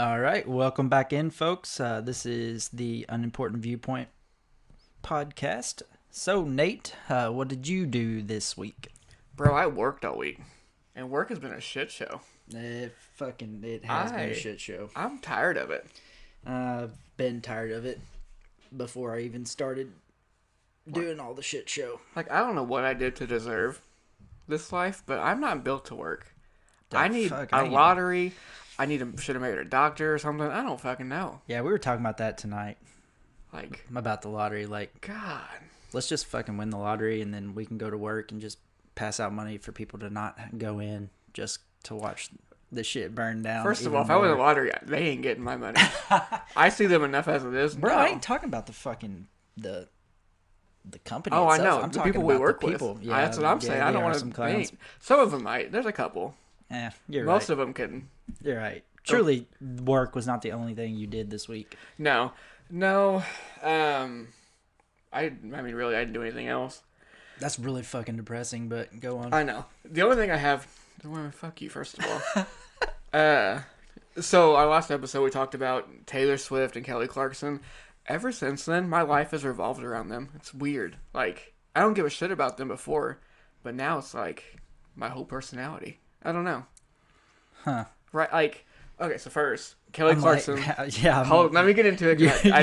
All right, welcome back in, folks. This is the Unimportant Viewpoint podcast. So, Nate, what did you do this week? Bro, I worked all week, and work has been a shit show. It has been a I, shit show. I'm tired of it. I've been tired of it before I even started doing all the shit show. Like, I don't know what I did to deserve this life, but I'm not built to work. I need a lottery. Should have married a doctor or something. I don't fucking know. Yeah, we were talking about that tonight. Like, about the lottery. Like, God. let's just fucking win the lottery, and then we can go to work and just pass out money for people to not go in just to watch the shit burn down. First of all, if I win the lottery, they ain't getting my money. I see them enough as it is. Bro, no. I ain't talking about the fucking the company. Oh, itself. I know. I'm the talking people we about work the people. with. Yeah, That's what I'm saying. I don't want to. Some of them might. There's a couple. Yeah, you're Most right. of them can. You're right. Truly, work was not the only thing you did this week. No. I mean, really, I didn't do anything else. That's really fucking depressing, but go on. I know. The only thing I have... Well, fuck you, first of all. So, our last episode, we talked about Taylor Swift and Kelly Clarkson. Ever since then, my life has revolved around them. It's weird. Like, I don't give a shit about them before, but now it's like my whole personality. I don't know. Huh. Right, like... Okay, so first, Kelly Clarkson. Yeah. Hold, let me get into it. I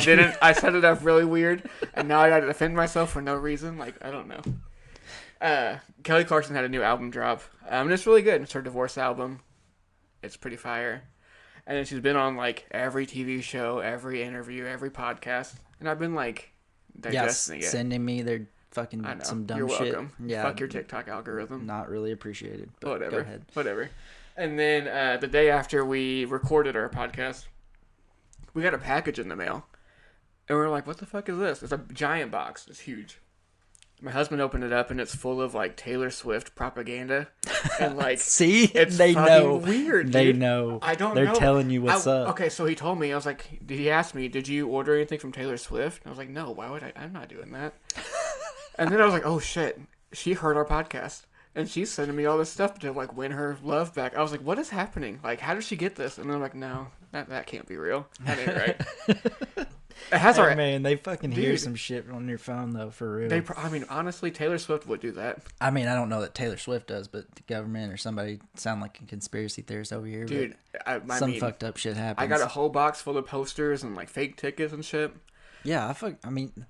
set it up really weird, and now I got to defend myself for no reason. Like, I don't know. Kelly Clarkson had a new album drop, and it's really good. It's her divorce album. It's pretty fire. And then she's been on, like, every TV show, every interview, every podcast, and I've been, like, digesting it. Sending me their fucking some dumb You're shit. welcome. Yeah. Fuck your TikTok algorithm. Not really appreciated, but Whatever. go ahead. Whatever. And then the day after we recorded our podcast, we got a package in the mail. And we were like, what the fuck is this? It's a giant box. It's huge. My husband opened it up, and it's full of, like, Taylor Swift propaganda. And, like, see? it's they fucking know. weird, dude. They know. I don't They're know. telling you what's up. Okay, so he told me, I was like, he asked me, did you order anything from Taylor Swift? And I was like, no, why would I? I'm not doing that. And then I was like, oh, shit. She heard our podcast. And she's sending me all this stuff to, like, win her love back. I was like, what is happening? Like, how did she get this? And they're like, no, that can't be real. That ain't right. It has our... Man, they fucking hear some shit on your phone, though, for real. I mean, honestly, Taylor Swift would do that. I mean, I don't know that Taylor Swift does, but the government or somebody sound like a conspiracy theorist over here. Dude, some fucked up shit happens. I got a whole box full of posters and, like, fake tickets and shit. Yeah, I mean,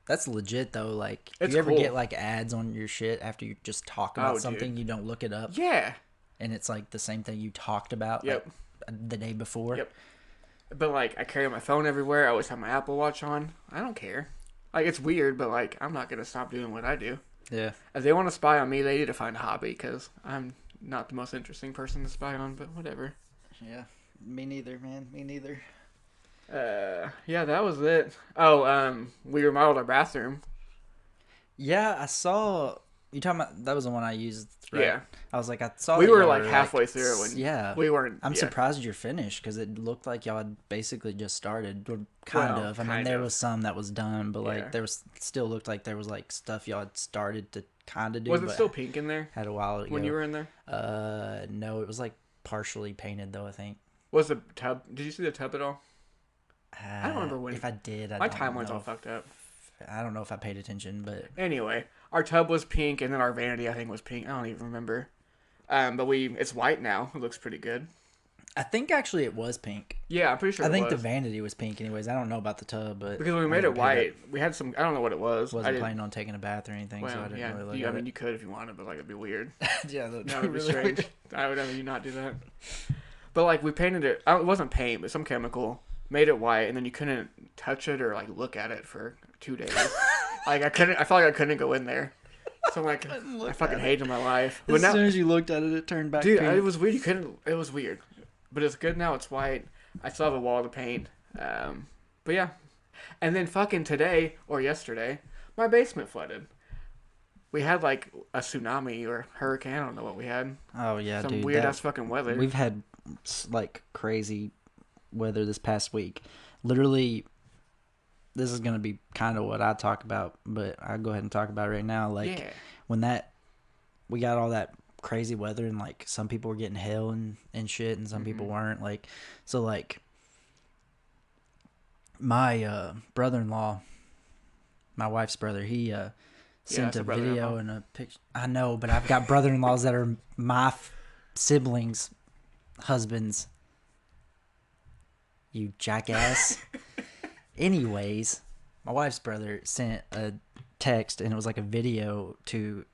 that's legit, though. Like, It's you ever cool. get, like, ads on your shit after you just talk about something, dude. you don't look it up? Yeah. And it's, like, the same thing you talked about Yep. like, the day before? Yep. But, like, I carry my phone everywhere. I always have my Apple Watch on. I don't care. Like, it's weird, but, like, I'm not going to stop doing what I do. Yeah. If they want to spy on me, they need to find a hobby, because I'm not the most interesting person to spy on, but whatever. Yeah. Me neither, man. Me neither. Yeah, that was it. Oh, we remodeled our bathroom. Yeah, I saw... You talking about... That was the one I used, right? Yeah. I was like, I saw We that were, y'all like, halfway through when yeah. we weren't... I'm yeah. surprised you're finished, because it looked like y'all had basically just started. Or kind of. I mean, there was some that was done, but, like, there was... Still looked like there was, like, stuff y'all had started to kind of do. Was it still pink in there? Had a while ago. When you were in there? No, it was, like, partially painted, though, I think. Was the tub... Did you see the tub at all? I don't remember when... If I did, My timeline's all fucked up. I don't know if I paid attention, but... Anyway, our tub was pink, and then our vanity, I think, was pink. I don't even remember. But it's white now. It looks pretty good. I think, actually, it was pink. Yeah, I'm pretty sure I think the vanity was pink anyways. I don't know about the tub, but... Because when we made it white, we had some... I don't know what it was. Wasn't planning on taking a bath or anything, so I didn't really look at it. I mean, you could if you wanted, but, like, it'd be weird. Yeah, that would be strange. I would you not do that. But, like, we painted it... It wasn't paint, but some chemical... Made it white, and then you couldn't touch it or, like, look at it for 2 days. Like, I felt like I couldn't go in there. So, like, I fucking hated my life. As soon as you looked at it, it turned back pink. pink. It was weird. You couldn't... It was weird. But it's good now. It's white. I still have a wall to paint. But, yeah. And then fucking today, or yesterday, my basement flooded. We had, like, a tsunami or hurricane. I don't know what we had. Oh, yeah, Some dude. Some weird-ass fucking weather. We've had, like, crazy... weather this past week. Literally, this is going to be kind of what I talk about, but I'll go ahead and talk about it right now. Like, when we got all that crazy weather, and like some people were getting hail and shit, and some people weren't. Like, so like my brother-in-law, my wife's brother, he sent a video and a picture. I know, but I've got brother-in-laws that are my siblings' husbands. You jackass. Anyways, my wife's brother sent a text, and it was like a video to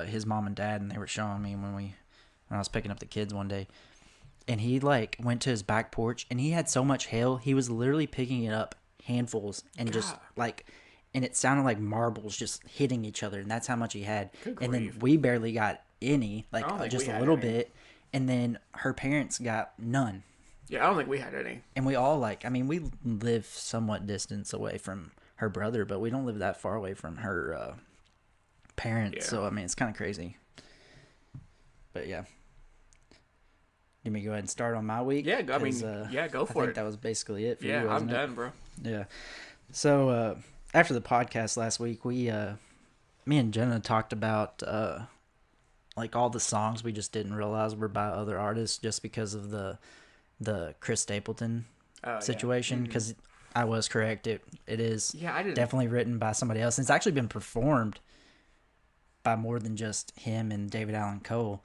his mom and dad, and they were showing me when I was picking up the kids one day. And he like went to his back porch, and he had so much hail, he was literally picking it up handfuls and just like, and it sounded like marbles just hitting each other, and that's how much he had. And then we barely got any, like just a little bit, and then her parents got none. Yeah, I don't think we had any. And we all we live somewhat distance away from her brother, but we don't live that far away from her parents. Yeah. So, it's kind of crazy. But, yeah. Let me go ahead and start on my week. Yeah, go for it. I think that was basically it for you, wasn't I'm done, bro. Yeah. So, after the podcast last week, me and Jenna talked about like all the songs we just didn't realize were by other artists just because of the Chris Stapleton situation, because I was correct. It is definitely written by somebody else. And it's actually been performed by more than just him and David Allan Coe.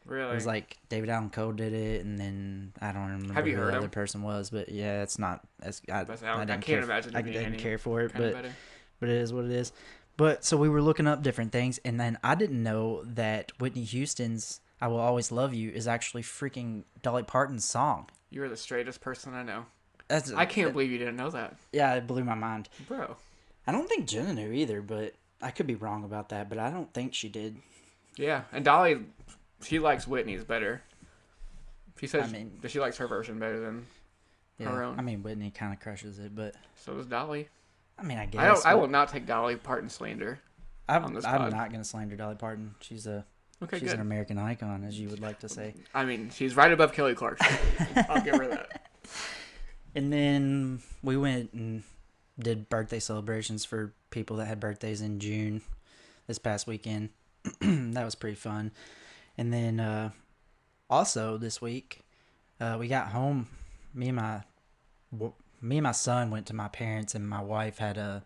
Really? It was like David Allan Coe did it, and then I don't remember who the other person was, but yeah, it's not as I didn't care for it, but it is what it is. But so we were looking up different things, and then I didn't know that Whitney Houston's I Will Always Love You is actually freaking Dolly Parton's song. You're the straightest person I know. I can't believe you didn't know that. Yeah, it blew my mind. Bro. I don't think Jenna knew either, but I could be wrong about that, but I don't think she did. Yeah, and Dolly, she likes Whitney's better. She says that she likes her version better than her own. Whitney kind of crushes it, but... So does Dolly. I guess. I will not take Dolly Parton slander I'm not going to slander Dolly Parton. She's an American icon, as you would like to say. She's right above Kelly Clarkson. I'll give her that. And then we went and did birthday celebrations for people that had birthdays in June this past weekend. That was pretty fun. And then also this week, we got home. Me and my son went to my parents, and my wife had a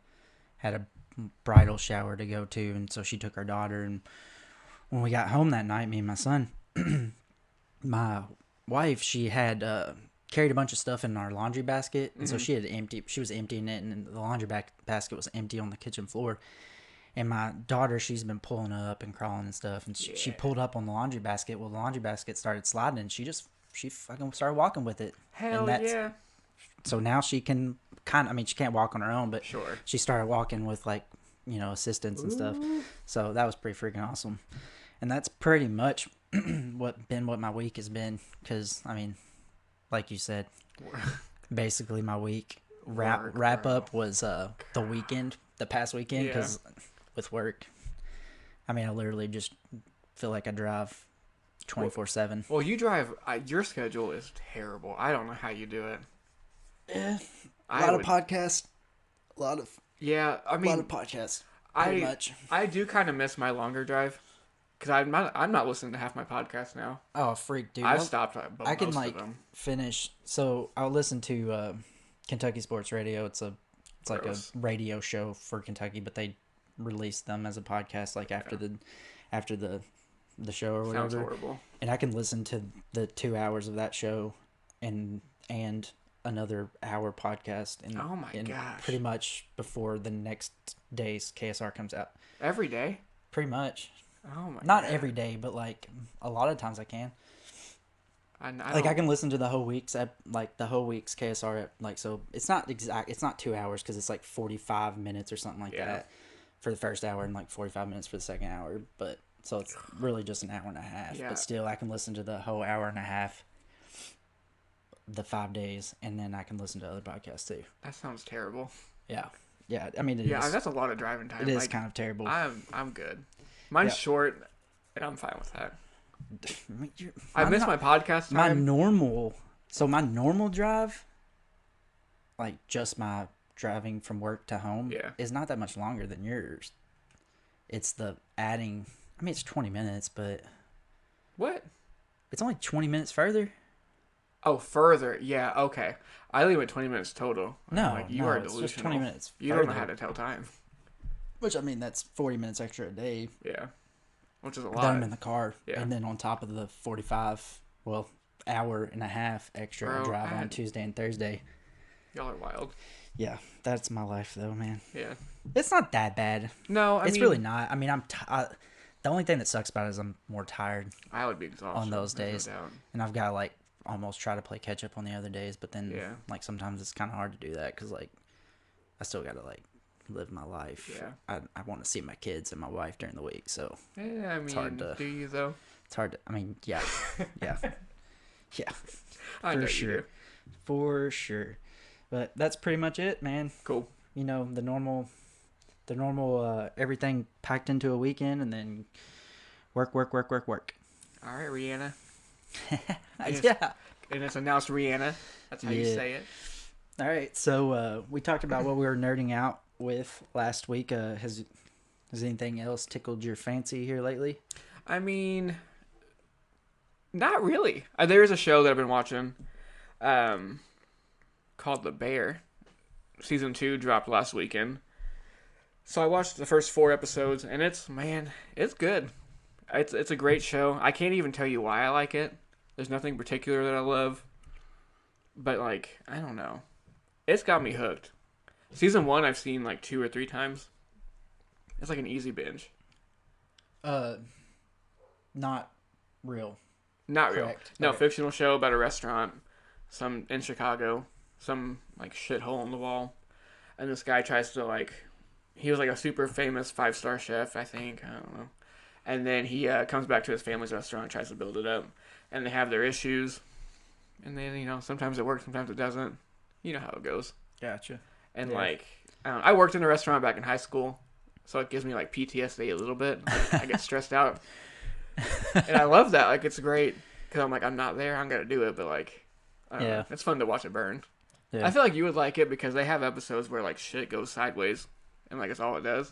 bridal shower to go to, and so she took her daughter. And when we got home that night, me and my son, my wife, she had carried a bunch of stuff in our laundry basket, and so she was emptying it, and the laundry basket was empty on the kitchen floor. And my daughter, she's been pulling up and crawling and stuff, and she pulled up on the laundry basket. Well, the laundry basket started sliding, and she fucking started walking with it. Hell yeah. So now she can she can't walk on her own, but she started walking with assistance and stuff. So that was pretty freaking awesome. And that's pretty much what my week has been. Because like you said, basically my week wrap up was the past weekend, because with work, I literally just feel like I drive 24/7. Well, you drive. Your schedule is terrible. I don't know how you do it. Yeah, a lot of podcasts. A lot of podcasts. Pretty much. I do kind of miss my longer drive, because I'm not listening to half my podcasts now. Oh, freak, dude! I've stopped. I can finish. So I'll listen to Kentucky Sports Radio. It's like a radio show for Kentucky, but they release them as a podcast after the show or whatever. Sounds horrible. And I can listen to the 2 hours of that show and another hour podcast, and oh my gosh, pretty much before the next day's KSR comes out. Every day? Pretty much. Oh my Not God. every day, but a lot of times I can. I can listen to the whole week's KSR so it's not 2 hours, because it's 45 minutes or something like that for the first hour, and 45 minutes for the second hour, but so it's really just an hour and a half. But still, I can listen to the whole hour and a half the 5 days, and then I can listen to other podcasts too. That sounds terrible. Yeah. It is. That's a lot of driving time. It is kind of terrible. I'm good. Mine's short, and I'm fine with that. I miss my podcast time. My normal drive, just my driving from work to home, is not that much longer than yours. It's the adding. It's 20 minutes, but What? It's only 20 minutes further. Oh, further. Yeah, okay. I only went 20 minutes total. No, Like, you no, are it's just 20 delusional. minutes You further. don't know how to tell time. Which, I mean, that's 40 minutes extra a day. Yeah. Which is a That lot. I'm in the car. Yeah. And then on top of the 45, well, hour and a half extra I Bro, drive on Tuesday and Thursday. Y'all are wild. Yeah, that's my life, though, man. Yeah. It's not that bad. No, It's really not. I mean, the only thing that sucks about it is I'm more tired I would be exhausted on those days. No doubt. And I've got to, like, almost try to play catch up on the other days. But then, Yeah. like, sometimes it's kind of hard to do that because, like, I still got to, like, live my life. Yeah. I want to see my kids and my wife during the week. So, Yeah, I mean, hard to, do you, though? it's hard to, I mean, yeah. Yeah. Yeah. I know For you sure. do. For sure. But that's pretty much it, man. Cool. You know, the normal everything packed into a weekend and then work. All right, Rihanna. Yeah. And it's announced Rihanna. That's how you say it. All right. So we talked about what we were nerding out with last week. Has anything else tickled your fancy here lately? I mean, not really. There is a show that I've been watching called The Bear. Season 2 dropped last weekend. So I watched the first 4 episodes, and it's good. It's a great show. I can't even tell you why I like it. There's nothing particular that I love. But, like, I don't know. It's got me hooked. Season 1 I've seen, like, 2 or 3 times. It's like an easy binge. Not real. Not real. Correct. No, Okay. fictional show about a restaurant. Some in Chicago. Some, like, shithole in the wall. And this guy tries to, like... He was, like, a super famous 5-star chef, I think. I don't know. And then he comes back to his family's restaurant and tries to build it up. And they have their issues. And then, you know, sometimes it works, sometimes it doesn't. You know how it goes. Gotcha. And, Yeah. like... I worked in a restaurant back in high school. So it gives me, like, PTSD a little bit. I get stressed out. And I love that. Like, it's great. Because I'm like, I'm not there. I'm going to do it. But, like, I don't know. It's fun to watch it burn. Yeah. I feel like you would like it because they have episodes where, like, shit goes sideways. And, like, it's all it does.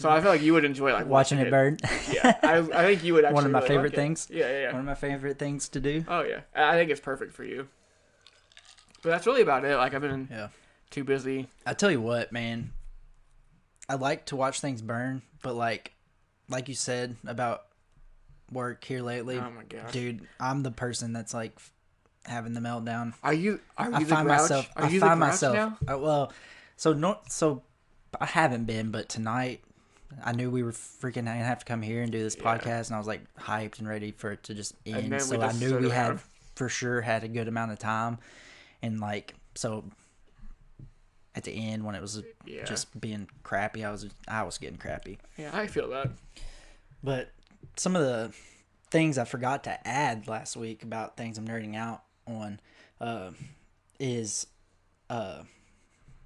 So I feel like you would enjoy, like, watching it burn. Yeah. I think you would actually One of my really favorite like things. Yeah. One of my favorite things to do. Oh, yeah. I think it's perfect for you. But that's really about it. Like, I've been too busy. I tell you what, man. I like to watch things burn, but like you said about work here lately, Oh, my gosh. dude, I'm the person that's like having the meltdown. Are you I the find grouch? myself. Are I you find the grouch myself. now? So I haven't been, but tonight I knew we were freaking gonna have to come here and do this podcast, and I was like hyped and ready for it to just end. then So we I just knew stood we around. had for sure had a good amount of time, and like so. At the end, when it was just being crappy, I was getting crappy. Yeah, I feel that. But some of the things I forgot to add last week about things I'm nerding out on is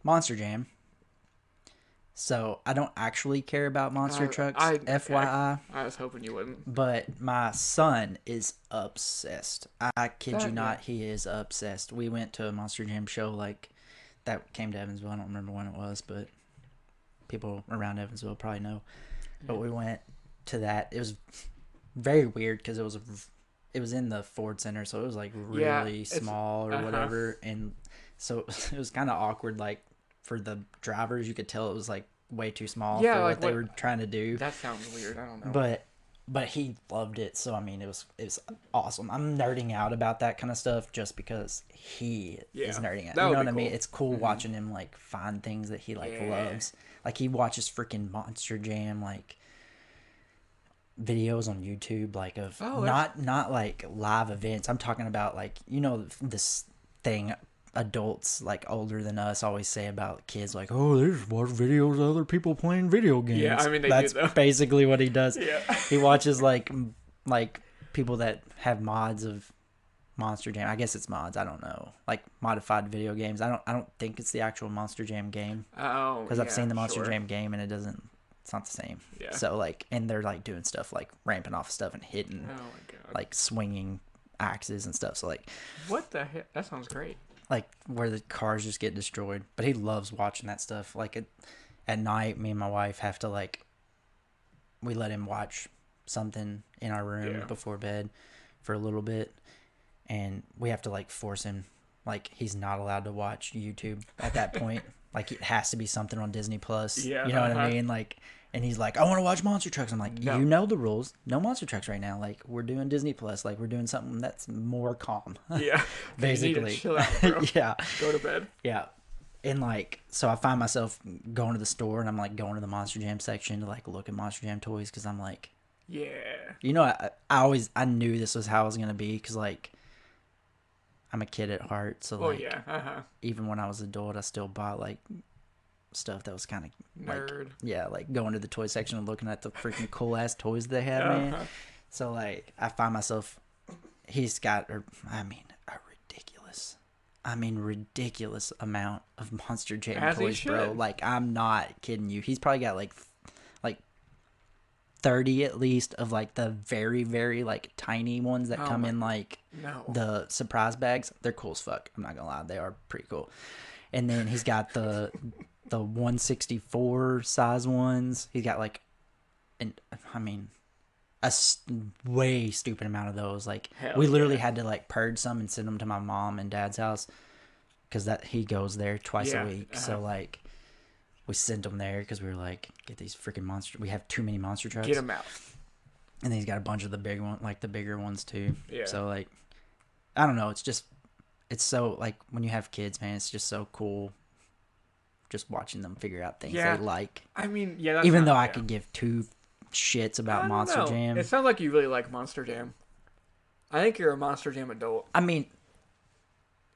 Monster Jam. So I don't actually care about monster trucks, FYI. I was hoping you wouldn't. But my son is obsessed. I kid you not, yeah. he is obsessed. We went to a Monster Jam show like that came to Evansville. I don't remember when it was, but people around Evansville probably know. But we went to that. It was very weird because it was in the Ford Center, so it was like really small or whatever, and so it was kind of awkward. Like for the drivers, you could tell it was like way too small for what they were trying to do. That sounds weird. I don't know. But he loved it, so I mean, it was awesome. I'm nerding out about that kind of stuff just because he is nerding out. You know what I mean? It's cool watching him like find things that he like loves. Like he watches freaking Monster Jam like videos on YouTube, like of not like live events. I'm talking about like this thing adults like older than us always say about kids, like, oh, they just watch videos of other people playing video games. Yeah, I mean that's do, though. basically what he does. Yeah. He watches like people that have mods of Monster Jam. I guess it's mods. I don't know, like modified video games. I don't think it's the actual Monster Jam game. Oh, because I've seen the Monster Jam game and it's not the same. Yeah. So like, and they're like doing stuff like ramping off stuff and hitting, oh my god, like swinging axes and stuff. So like, what the heck? That sounds great. Like where the cars just get destroyed. But he loves watching that stuff. Like at night, me and my wife have to like, we let him watch something in our room before bed for a little bit, and we have to like force him. Like, he's not allowed to watch YouTube at that point. Like, it has to be something on Disney Plus. Yeah, you know what I mean? Like, and he's like, I want to watch Monster Trucks. I'm like, No. you know the rules. No Monster Trucks right now. Like, we're doing Disney Plus. Like, we're doing something that's more calm. Yeah. Basically. You need to chill out, bro. Yeah. Go to bed. Yeah. And like, so I find myself going to the store, and I'm like going to the Monster Jam section to like look at Monster Jam toys, because I'm like, yeah. You know, I knew this was how it was gonna be, because like, I'm a kid at heart, so like, even when I was adult, I still bought like stuff that was kind of nerd. Like, like going to the toy section and looking at the freaking cool ass toys they had, man. So like, I find myself, he's got, a ridiculous amount of Monster Jam toys, bro. Like, I'm not kidding you. He's probably got like 30 at least of like the very, very like tiny ones that come in like the surprise bags. They're cool as fuck. I'm not gonna lie, they are pretty cool. And then he's got the 164 size ones. He's got like, a way stupid amount of those. Like, we literally had to like purge some and send them to my mom and dad's house, because that he goes there twice a week. So like, we sent them there because we were like, get these freaking monster. We have too many Monster Trucks. Get them out. And then he's got a bunch of the big one, like the bigger ones too. Yeah. So like, I don't know. It's so like, when you have kids, man, it's just so cool. Just watching them figure out things they like. I mean, yeah. That's even though I could give two shits about Monster Jam. It sounds like you really like Monster Jam. I think you're a Monster Jam adult. I mean,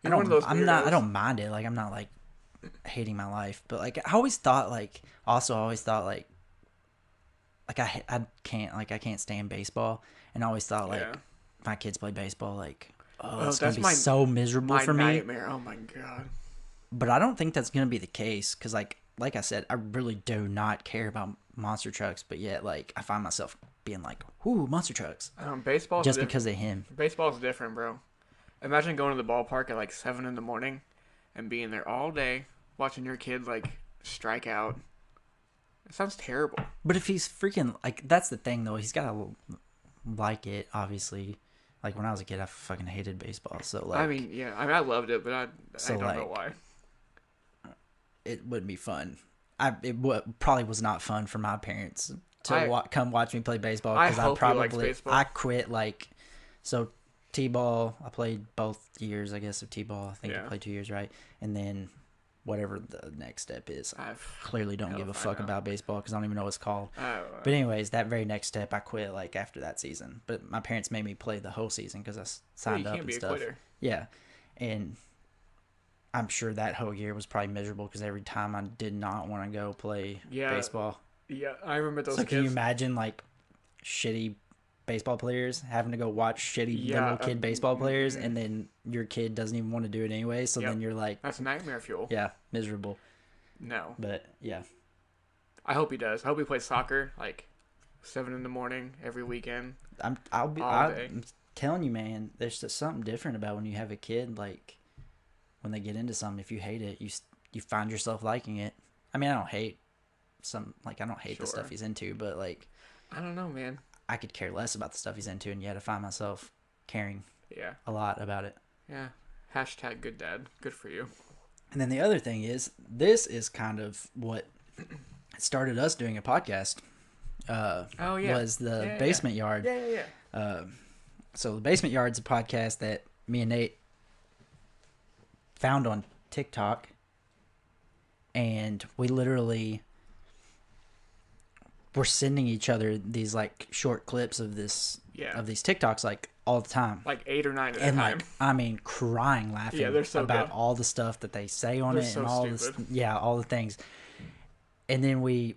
you're one of those weirdos. I don't mind it. Like, I'm not like hating my life, but like, I always thought like I can't stand baseball, and I always thought like, if my kids play baseball, like, it's gonna be so miserable for me. Nightmare. Oh my god. But I don't think that's gonna be the case, because like I said, I really do not care about Monster Trucks, but yet like, I find myself being like, ooh, Monster Trucks. Baseball just because of him. Baseball's different, bro. Imagine going to the ballpark at like 7 a.m. and being there all day, watching your kid like strike out. It sounds terrible. But if he's freaking like, that's the thing though, he's gotta like it, obviously. Like, when I was a kid, I fucking hated baseball. So like, I loved it, but I don't know why. It wouldn't be fun. Probably was not fun for my parents to come watch me play baseball, because I quit like, so T-ball, I played both years, I guess, of T-ball. I think I played 2 years, right? And then whatever the next step is, I clearly don't give a fuck about baseball, because I don't even know what it's called. But anyways, that very next step, I quit like after that season. But my parents made me play the whole season because I signed up and stuff. Yeah, and I'm sure that whole year was probably miserable, because every time I did not want to go play baseball. Yeah, I remember those. So can you imagine like shitty baseball players having to go watch shitty little kid baseball players, and then your kid doesn't even want to do it anyway, so then you're like, that's nightmare fuel. Yeah, miserable. No, but yeah, I hope he does. I hope he plays soccer like 7 a.m. every weekend. I'm telling you, man, there's just something different about when you have a kid. Like, when they get into something, if you hate it, you find yourself liking it. I mean, I don't hate the stuff he's into, but like, I don't know, man. I could care less about the stuff he's into, and yet I find myself caring a lot about it. Yeah. Hashtag good dad. Good for you. And then the other thing is, this is kind of what started us doing a podcast. Was the Basement Yard. Yeah. So the Basement Yard's a podcast that me and Nate found on TikTok, and we literally were sending each other these like short clips of these TikToks like all the time, like 8 or 9 at a time. Like, I mean, crying laughing about all the stuff that they say on it, and all this, all the things. And then we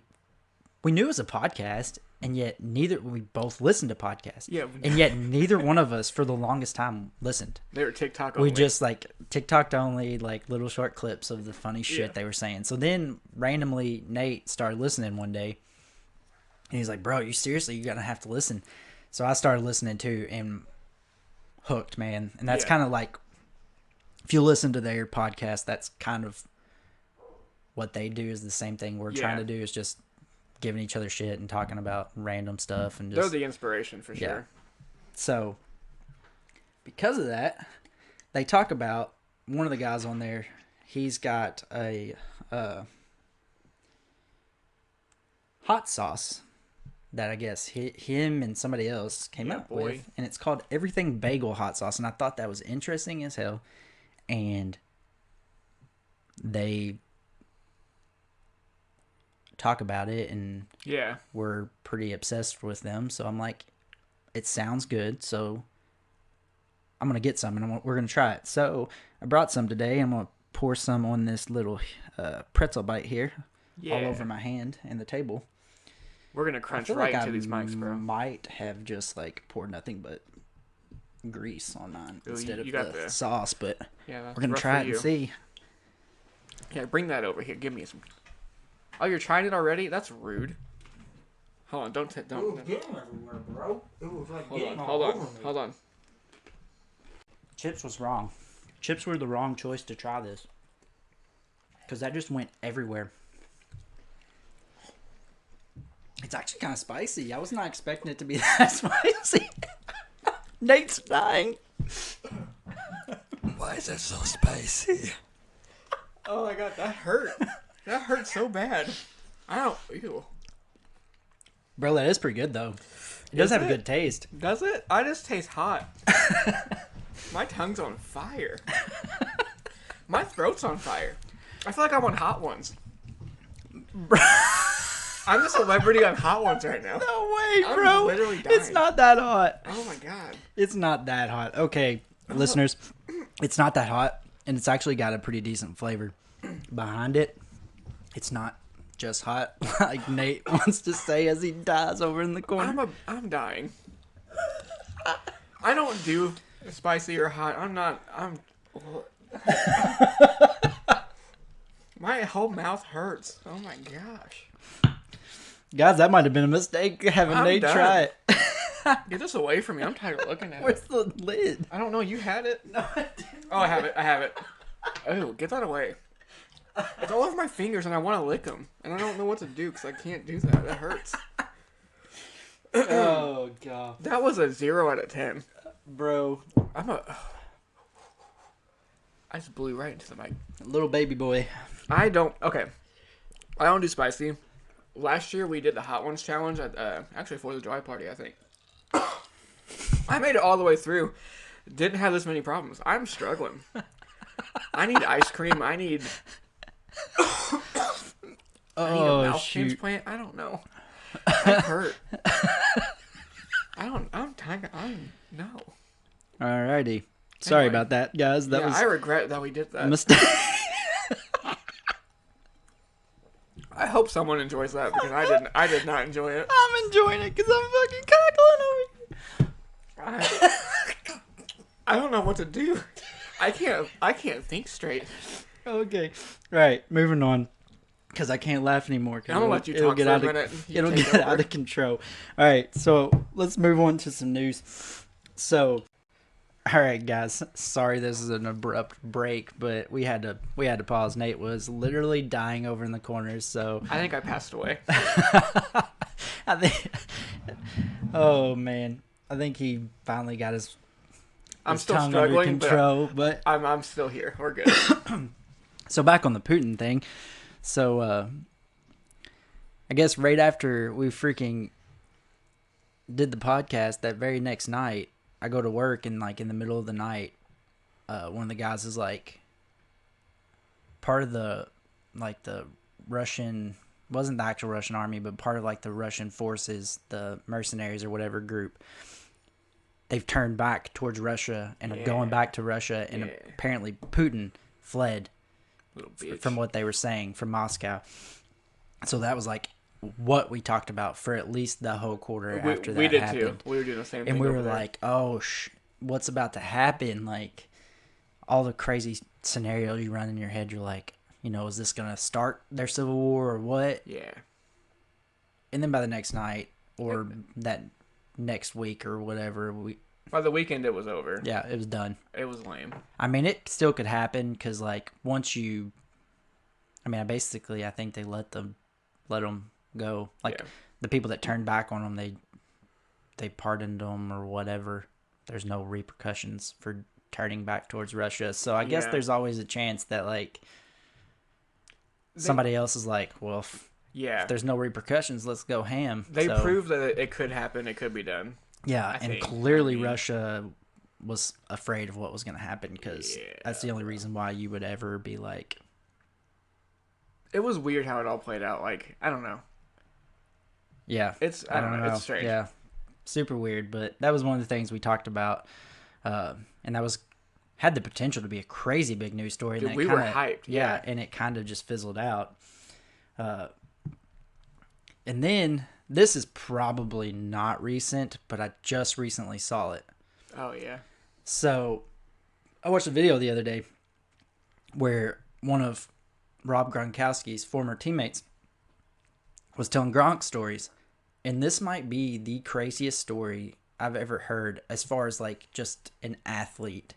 knew it was a podcast, and yet we both listened to podcasts. Yeah. And yet neither one of us for the longest time listened. They were TikTok only. We just like TikToked only, like little short clips of the funny shit they were saying. So then randomly Nate started listening one day, and he's like, bro, you're gonna have to listen. So I started listening too, and hooked, man. And that's kind of like, if you listen to their podcast, that's kind of what they do, is the same thing we're trying to do, is just giving each other shit and talking about random stuff and They're just the inspiration for yeah. sure. So because of that, they talk about one of the guys on there. He's got a hot sauce that I guess him and somebody else came up with, and it's called Everything Bagel Hot Sauce, and I thought that was interesting as hell. And they talk about it, and we're pretty obsessed with them. So I'm like, it sounds good, so I'm gonna get some, and we're gonna try it. So I brought some today. I'm gonna pour some on this little pretzel bite here, all over my hand and the table. We're gonna crunch right into these mics, bro. Might have just like poured nothing but grease on mine instead of the sauce, but we're gonna try it and see. Yeah, bring that over here. Give me some. Oh, you're trying it already? That's rude. Hold on, don't. It was getting everywhere, bro. It was like hold on. Chips was wrong. Chips were the wrong choice to try this, because that just went everywhere. It's actually kind of spicy. I was not expecting it to be that spicy. Nate's dying. Why is it so spicy? Oh my god, that hurt. That hurt so bad. Ew. Bro, that is pretty good, though. It does have a good taste. Does it? I just taste hot. My tongue's on fire. My throat's on fire. I feel like I'm on Hot Ones. I'm the celebrity on Hot Ones right now. No way, bro. I'm literally dying. It's not that hot. Oh my god. It's not that hot. Okay, listeners, it's not that hot, and it's actually got a pretty decent flavor behind it. It's not just hot, like Nate wants to say as he dies over in the corner. I'm dying. I don't do spicy or hot. My whole mouth hurts. Oh my gosh. Guys, that might have been a mistake having Nate try it. Get this away from me. I'm tired of looking at Where's the lid? I don't know. You had it? No, I didn't. Oh, I have it. Oh, get that away. It's all over my fingers and I want to lick them. And I don't know what to do because I can't do that. That hurts. Oh, God. That was a 0 out of 10. Bro. I just blew right into the mic. Little baby boy. I don't do spicy. Last year we did the Hot Ones challenge at actually 4th of July party, I think. I made it all the way through. Didn't have this many problems. I'm struggling. I need ice cream. I need a mouth transplant. I don't know. I hurt. No. Alrighty. Sorry about that, guys. I regret that we did that. Mistake. I hope someone enjoys that because I did not enjoy it. I'm enjoying it because I'm fucking cackling over here. I don't know what to do. I can't think straight. Okay. Right. Moving on. Because I can't laugh anymore. I'm gonna let you talk for a minute. It'll get out of control. All right. So let's move on to some news. So, all right, guys. Sorry, this is an abrupt break, but we had to pause. Nate was literally dying over in the corner. So I think I passed away. I think. Oh man, I think he finally got his. I'm still struggling, but I'm still here. We're good. So back on the Putin thing. So I guess right after we freaking did the podcast, that very next night, I go to work and like in the middle of the night, one of the guys is like, part of the Russian, wasn't the actual Russian army, but part of like the Russian forces, the mercenaries or whatever group, they've turned back towards Russia and are going back to Russia, and apparently Putin fled from what they were saying from Moscow. So that was like what we talked about for at least the whole quarter after that happened. Too. We were doing the same thing. And we were like, oh, what's about to happen? Like, all the crazy scenarios you run in your head, you're like, is this going to start their civil war or what? Yeah. And then by the next night or that next week or whatever, by the weekend, it was over. Yeah, it was done. It was lame. I mean, it still could happen because, like, I think they let them go. Like the people that turned back on them, they pardoned them or whatever. There's no repercussions for turning back towards Russia. So I guess there's always a chance that like somebody else is like, well, if there's no repercussions, let's go ham. They proved that it could happen. It could be done. Yeah, clearly Russia was afraid of what was going to happen because that's the only reason why you would ever be like. It was weird how it all played out. Like, I don't know. Yeah. I don't know. It's strange. Yeah. Super weird, but that was one of the things we talked about. And that had the potential to be a crazy big news story. Dude, and we were hyped. Yeah, and it kind of just fizzled out. And then, this is probably not recent, but I just recently saw it. Oh, yeah. So, I watched a video the other day where one of Rob Gronkowski's former teammates was telling Gronk stories. And this might be the craziest story I've ever heard as far as like just an athlete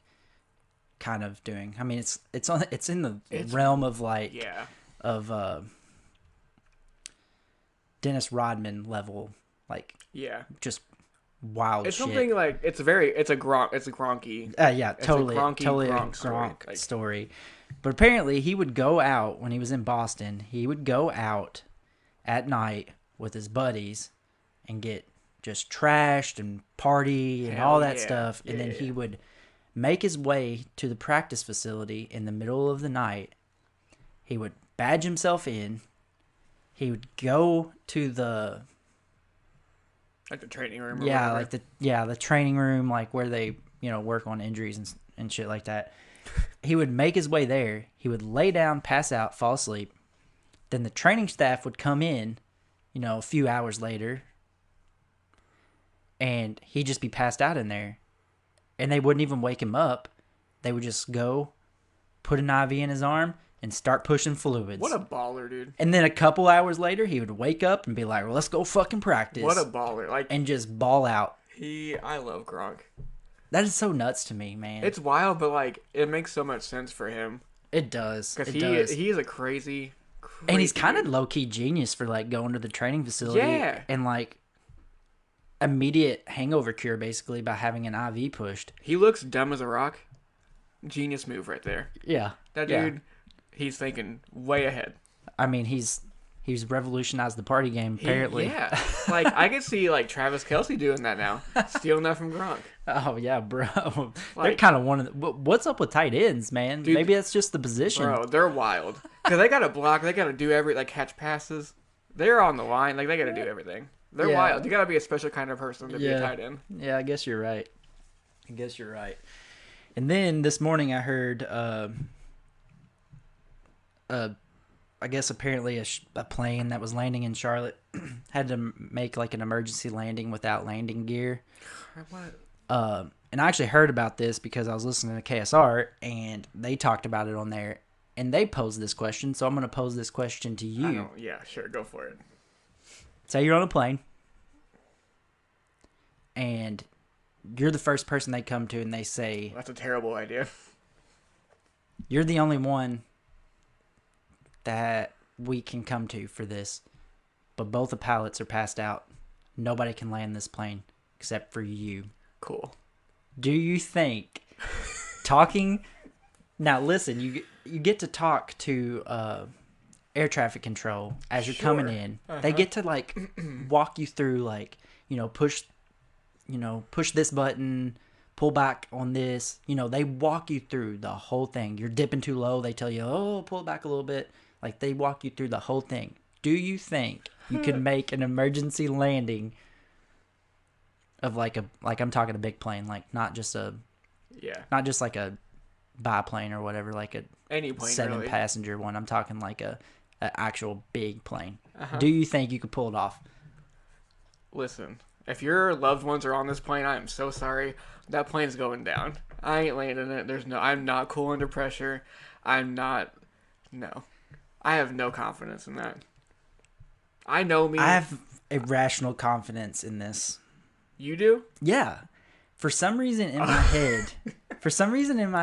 kind of doing. I mean, it's in the realm of like Dennis Rodman level, like just wild. It's shit. something like it's a Gronky. Totally a Gronk story. But apparently, he would go out when he was in Boston. He would go out at night with his buddies and get just trashed and party and all that stuff. And then he would make his way to the practice facility in the middle of the night. He would badge himself in. He would go to the training room. The training room, like where they work on injuries and shit like that. He would make his way there. He would lay down, pass out, fall asleep. Then the training staff would come in, a few hours later, and he'd just be passed out in there. And they wouldn't even wake him up. They would just go, put an IV in his arm, and start pushing fluids. What a baller, dude. And then a couple hours later, he would wake up and be like, well, let's go fucking practice. What a baller. And just ball out. I love Gronk. That is so nuts to me, man. It's wild, but like it makes so much sense for him. It does. Because he is a crazy and he's kind of low-key genius for like going to the training facility and like immediate hangover cure basically by having an IV pushed. He looks dumb as a rock. Genius move right there. Yeah. That dude, he's thinking way ahead. I mean, he's revolutionized the party game apparently. Like I could see like Travis Kelce doing that now, stealing that from Gronk. Oh yeah, bro. They're kind of one of the, what's up with tight ends, man? Dude, maybe that's just the position. Bro, they're wild because they got to block, they got to do like catch passes. They're on the line, like they got to do everything. They're wild. You got to be a special kind of person to be a tight end. Yeah, I guess you're right. And then this morning I heard, I guess apparently a plane that was landing in Charlotte had to make like an emergency landing without landing gear. What? And I actually heard about this because I was listening to KSR and they talked about it on there and they posed this question. So I'm going to pose this question to you. Yeah, sure. Go for it. Say you're on a plane and you're the first person they come to and they say, that's a terrible idea. You're the only one that we can come to for this, but both the pilots are passed out. Nobody can land this plane except for you. Cool. Do you think talking... Now, listen, you get to talk to air traffic control as you're coming in. Uh-huh. They get to, like, walk you through, like, push this button, pull back on this. They walk you through the whole thing. You're dipping too low. They tell you, pull it back a little bit. Like, they walk you through the whole thing. Do you think you could make an emergency landing of like I'm talking a big plane, like not just like a biplane or whatever, like any plane, 7-passenger one. I'm talking like a actual big plane. Uh-huh. Do you think you could pull it off? Listen, if your loved ones are on this plane, I am so sorry. That plane's going down. I ain't landing it. I'm not cool under pressure. I have no confidence in that. I know me. I have irrational confidence in this. You do? Yeah. For some reason in my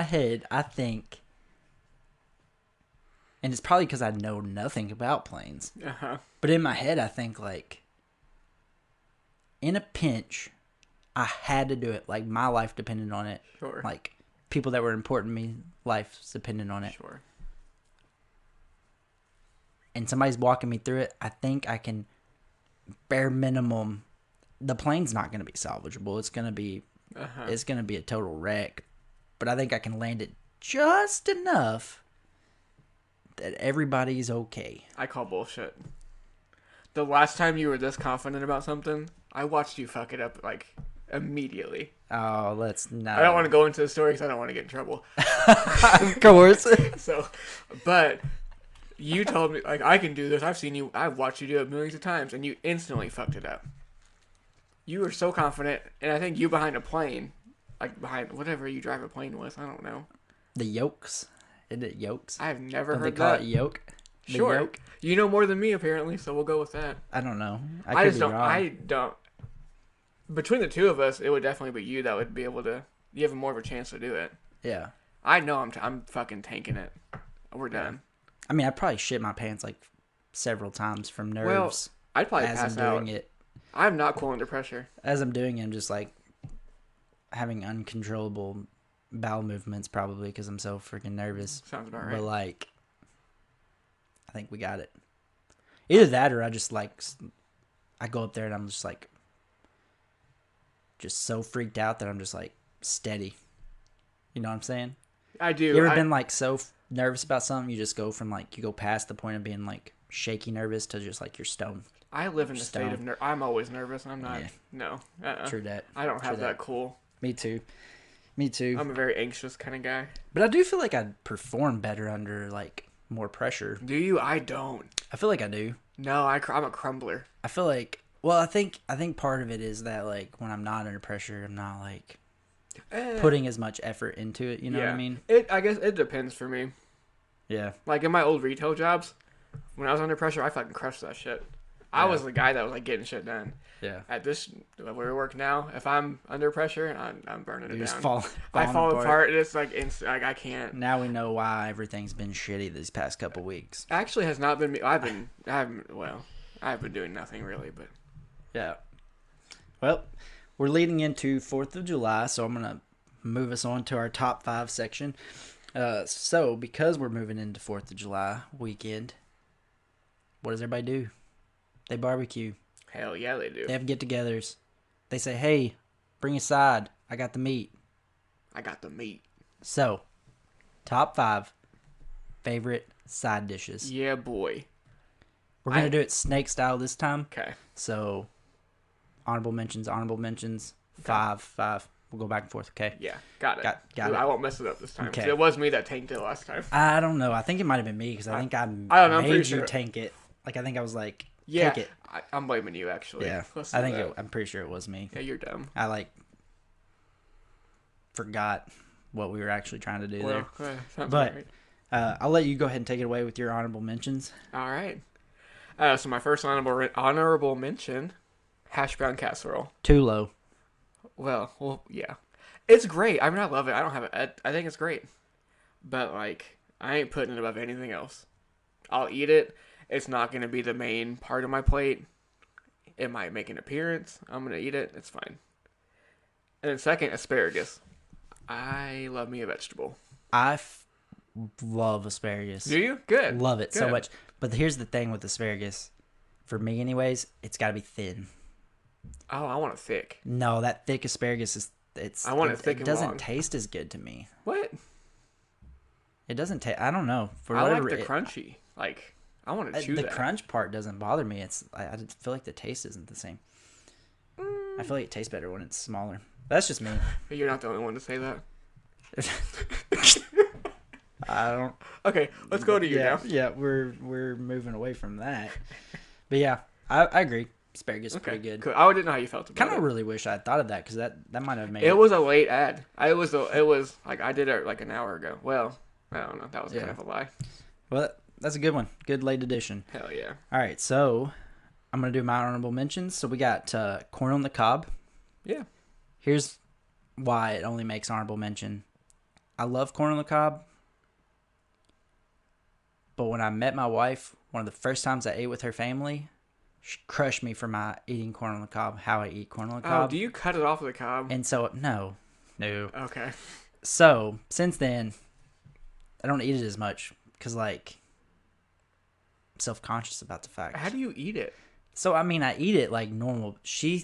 head, I think And it's probably because I know nothing about planes. Uh-huh. But in my head, I think, like, in a pinch, I had to do it. Like, my life depended on it. Sure. Like, people that were important to me, life depended on it. Sure. And somebody's walking me through it. I think I can, bare minimum, the plane's not going to be salvageable. It's going to be, it's going to be a total wreck. But I think I can land it just enough that everybody's okay. I call bullshit. The last time you were this confident about something, I watched you fuck it up, like, immediately. Oh, let's not. I don't want to go into the story because I don't want to get in trouble. Of course. So, but you told me, like, I can do this. I've watched you do it millions of times, and you instantly fucked it up. You were so confident, and I think you behind a plane, like behind whatever you drive a plane with, I don't know. The yokes. Isn't it yokes? I've never Don't heard they call that. it yoke? The Sure. yoke? You know more than me, apparently, so we'll go with that. I don't know. I could just be don't. wrong. I don't. Between the two of us, it would definitely be you that would be able to. You have more of a chance to do it. Yeah. I know I'm fucking tanking it. We're done. I mean, I probably shit my pants like several times from nerves Well, I'd probably as pass I'm out. doing it. I'm not cool under pressure. As I'm doing it, I'm just like having uncontrollable bowel movements probably because I'm so freaking nervous. Sounds about right. But like, I think we got it. Either that or I just like, I go up there and I'm just like, just so freaked out that I'm just like steady. You know what I'm saying? I do. You ever been like so nervous about something you just go from like, you go past the point of being like shaky nervous to just like you're stoned? I live in a state of Stone. I'm always nervous. I'm not. Yeah. No. True that. I don't have True that cool. Me too. Me too. I'm a very anxious kind of guy. But I do feel like I perform better under like more pressure. Do you? I don't. I feel like I do. No, I'm a crumbler. I feel like, well, I think part of it is that like when I'm not under pressure, I'm not like putting as much effort into it. You know what I mean? I guess it depends for me. Yeah. Like in my old retail jobs, when I was under pressure, I fucking crushed that shit. I was the guy that was like getting shit done. Yeah. At this where we work now, if I'm under pressure, I'm burning it You just down. I falling fall apart. It's like like I can't. Now we know why everything's been shitty these past couple weeks. Actually, has not been me. I've been doing nothing really, but Yeah. Well, we're leading into 4th of July, so I'm going to move us on to our top 5 section. So, because we're moving into 4th of July weekend, what does everybody do? They barbecue. hell yeah, they do. They have get-togethers. They say, hey, bring a side. I got the meat. I got the meat. So, top 5 favorite side dishes. Yeah, boy. We're going to do it snake style this time. Okay. So, honorable mentions. 5. We'll go back and forth, okay? Yeah, got it. Got Ooh, it. I won't mess it up this time. 'Cause Okay. It was me that tanked it last time. I don't know. I think it might have been me because I think I don't know, I'm made pretty you sure. tank it. Like, I think I was like, Yeah, take it. I'm blaming you actually. Yeah. Let's I do think that. I'm pretty sure it was me. Yeah, you're dumb. I, like, forgot what we were actually trying to do Well, there. sounds But- about right. I'll let you go ahead and take it away with your honorable mentions. All right. So my first honorable mention, hash brown casserole. Too low. Well, yeah, it's great. I mean, I love it. I don't have it. I think it's great, but like, I ain't putting it above anything else. I'll eat it. It's not gonna be the main part of my plate. It might make an appearance. I'm gonna eat it. It's fine. And then second, asparagus. I love me a vegetable. I love asparagus. Do you? Good. Love it so Good. much. But here's the thing with asparagus. For me, anyways, it's got to be thin. Oh, I want it thick. No, that thick asparagus is. I want it thick and doesn't long. taste as good to me. What? It doesn't taste. I don't know. For I like whatever the crunchy. Like, I want to chew the that. crunch part doesn't bother me. I just feel like the taste isn't the same. I feel like it tastes better when it's smaller. That's just me. You're not the only one to say that. I don't. Okay, let's go to you now. Yeah, we're moving away from that. But yeah, I agree. Asparagus is Okay, pretty good. cool. I didn't know how you felt about Kind it. of really wish I had thought of that because that might have made It was a late ad. It was like I did it like an hour ago. Well, I don't know. That was kind Yeah. of a lie. Well, that's a good one. Good late addition. Hell yeah. All right, so I'm gonna do my honorable mentions. So we got corn on the cob. Yeah. Here's why it only makes honorable mention. I love corn on the cob. But when I met my wife, one of the first times I ate with her family, she crushed me for my eating corn on the cob, how I eat corn on the cob. Oh, do you cut it off with the cob? And so, no. Okay. So, since then, I don't eat it as much because, like, I'm self-conscious about the fact. How do you eat it? So, I mean, I eat it like normal. She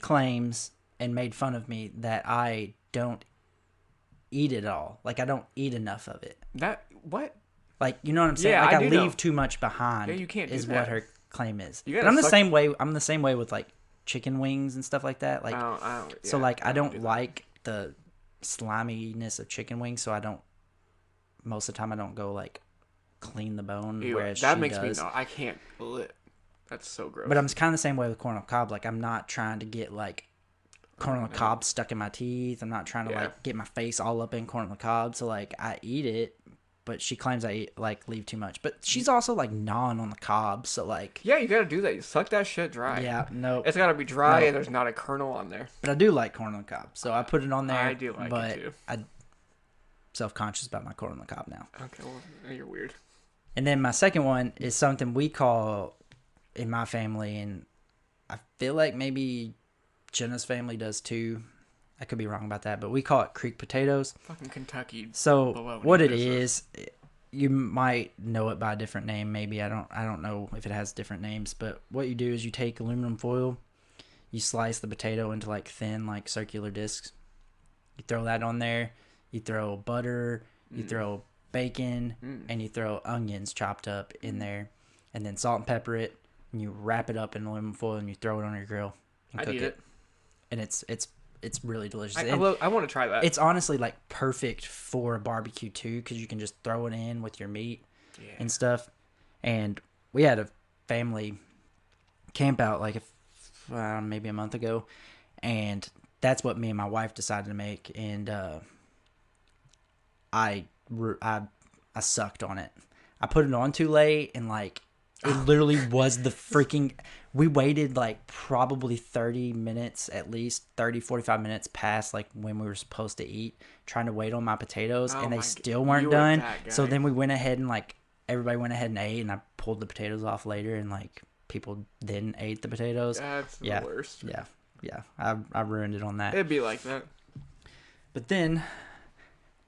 claims and made fun of me that I don't eat it all. Like, I don't eat enough of it. What? Like, you know what I'm saying? Yeah, like, I I do leave know. too much behind. Yeah, you can't do is that. what her claim is. You But gotta I'm the suck- same way. I'm the same way with like chicken wings and stuff like that. Like, so yeah, like I don't do that. like the sliminess of chicken wings. So I don't. Most of the time, I don't go like clean the bone. Ew, whereas that she makes does. me know. I can't. Ugh. That's so gross. But I'm kind of the same way with corn on the cob. Like, I'm not trying to get like corn on the no. cob stuck in my teeth. I'm not trying to Yeah. like get my face all up in corn on the cob. So like I eat it, but she claims I eat, like leave too much. But she's also like gnawing on the cob. So like Yeah, you gotta do that. You suck that shit dry. yeah, no. It's gotta be dry No. and there's not a kernel on there. But I do like corn on the cob, so I put it on there. I do like but it too. I'm self-conscious about my corn on the cob now. Okay, well, you're weird. And then my second one is something we call in my family, and I feel like maybe Jenna's family does too. I could be wrong about that, but we call it creek potatoes. Fucking Kentucky. So bologna what it business. is, you might know it by a different name. Maybe I don't know if it has different names. But what you do is you take aluminum foil, you slice the potato into like thin, like circular discs. You throw that on there. You throw butter. You throw bacon, and you throw onions chopped up in there, and then salt and pepper it. And you wrap it up in aluminum foil and you throw it on your grill and I'd cook eat it. And it's really delicious. I And want to try that. it's honestly like perfect for a barbecue too, because you can just throw it in with your meat and stuff. And we had a family camp out like maybe a month ago, and that's what me and my wife decided to make. And I sucked on it. I put it on too late, and like it literally was the freaking. We waited like probably 30 minutes, at least 45 minutes past like when we were supposed to eat, trying to wait on my potatoes, and they still weren't done. So then we went ahead and like everybody went ahead and ate, and I pulled the potatoes off later, and like people then ate the potatoes. That's the worst. Yeah. I ruined it on that. It'd be like that. But then,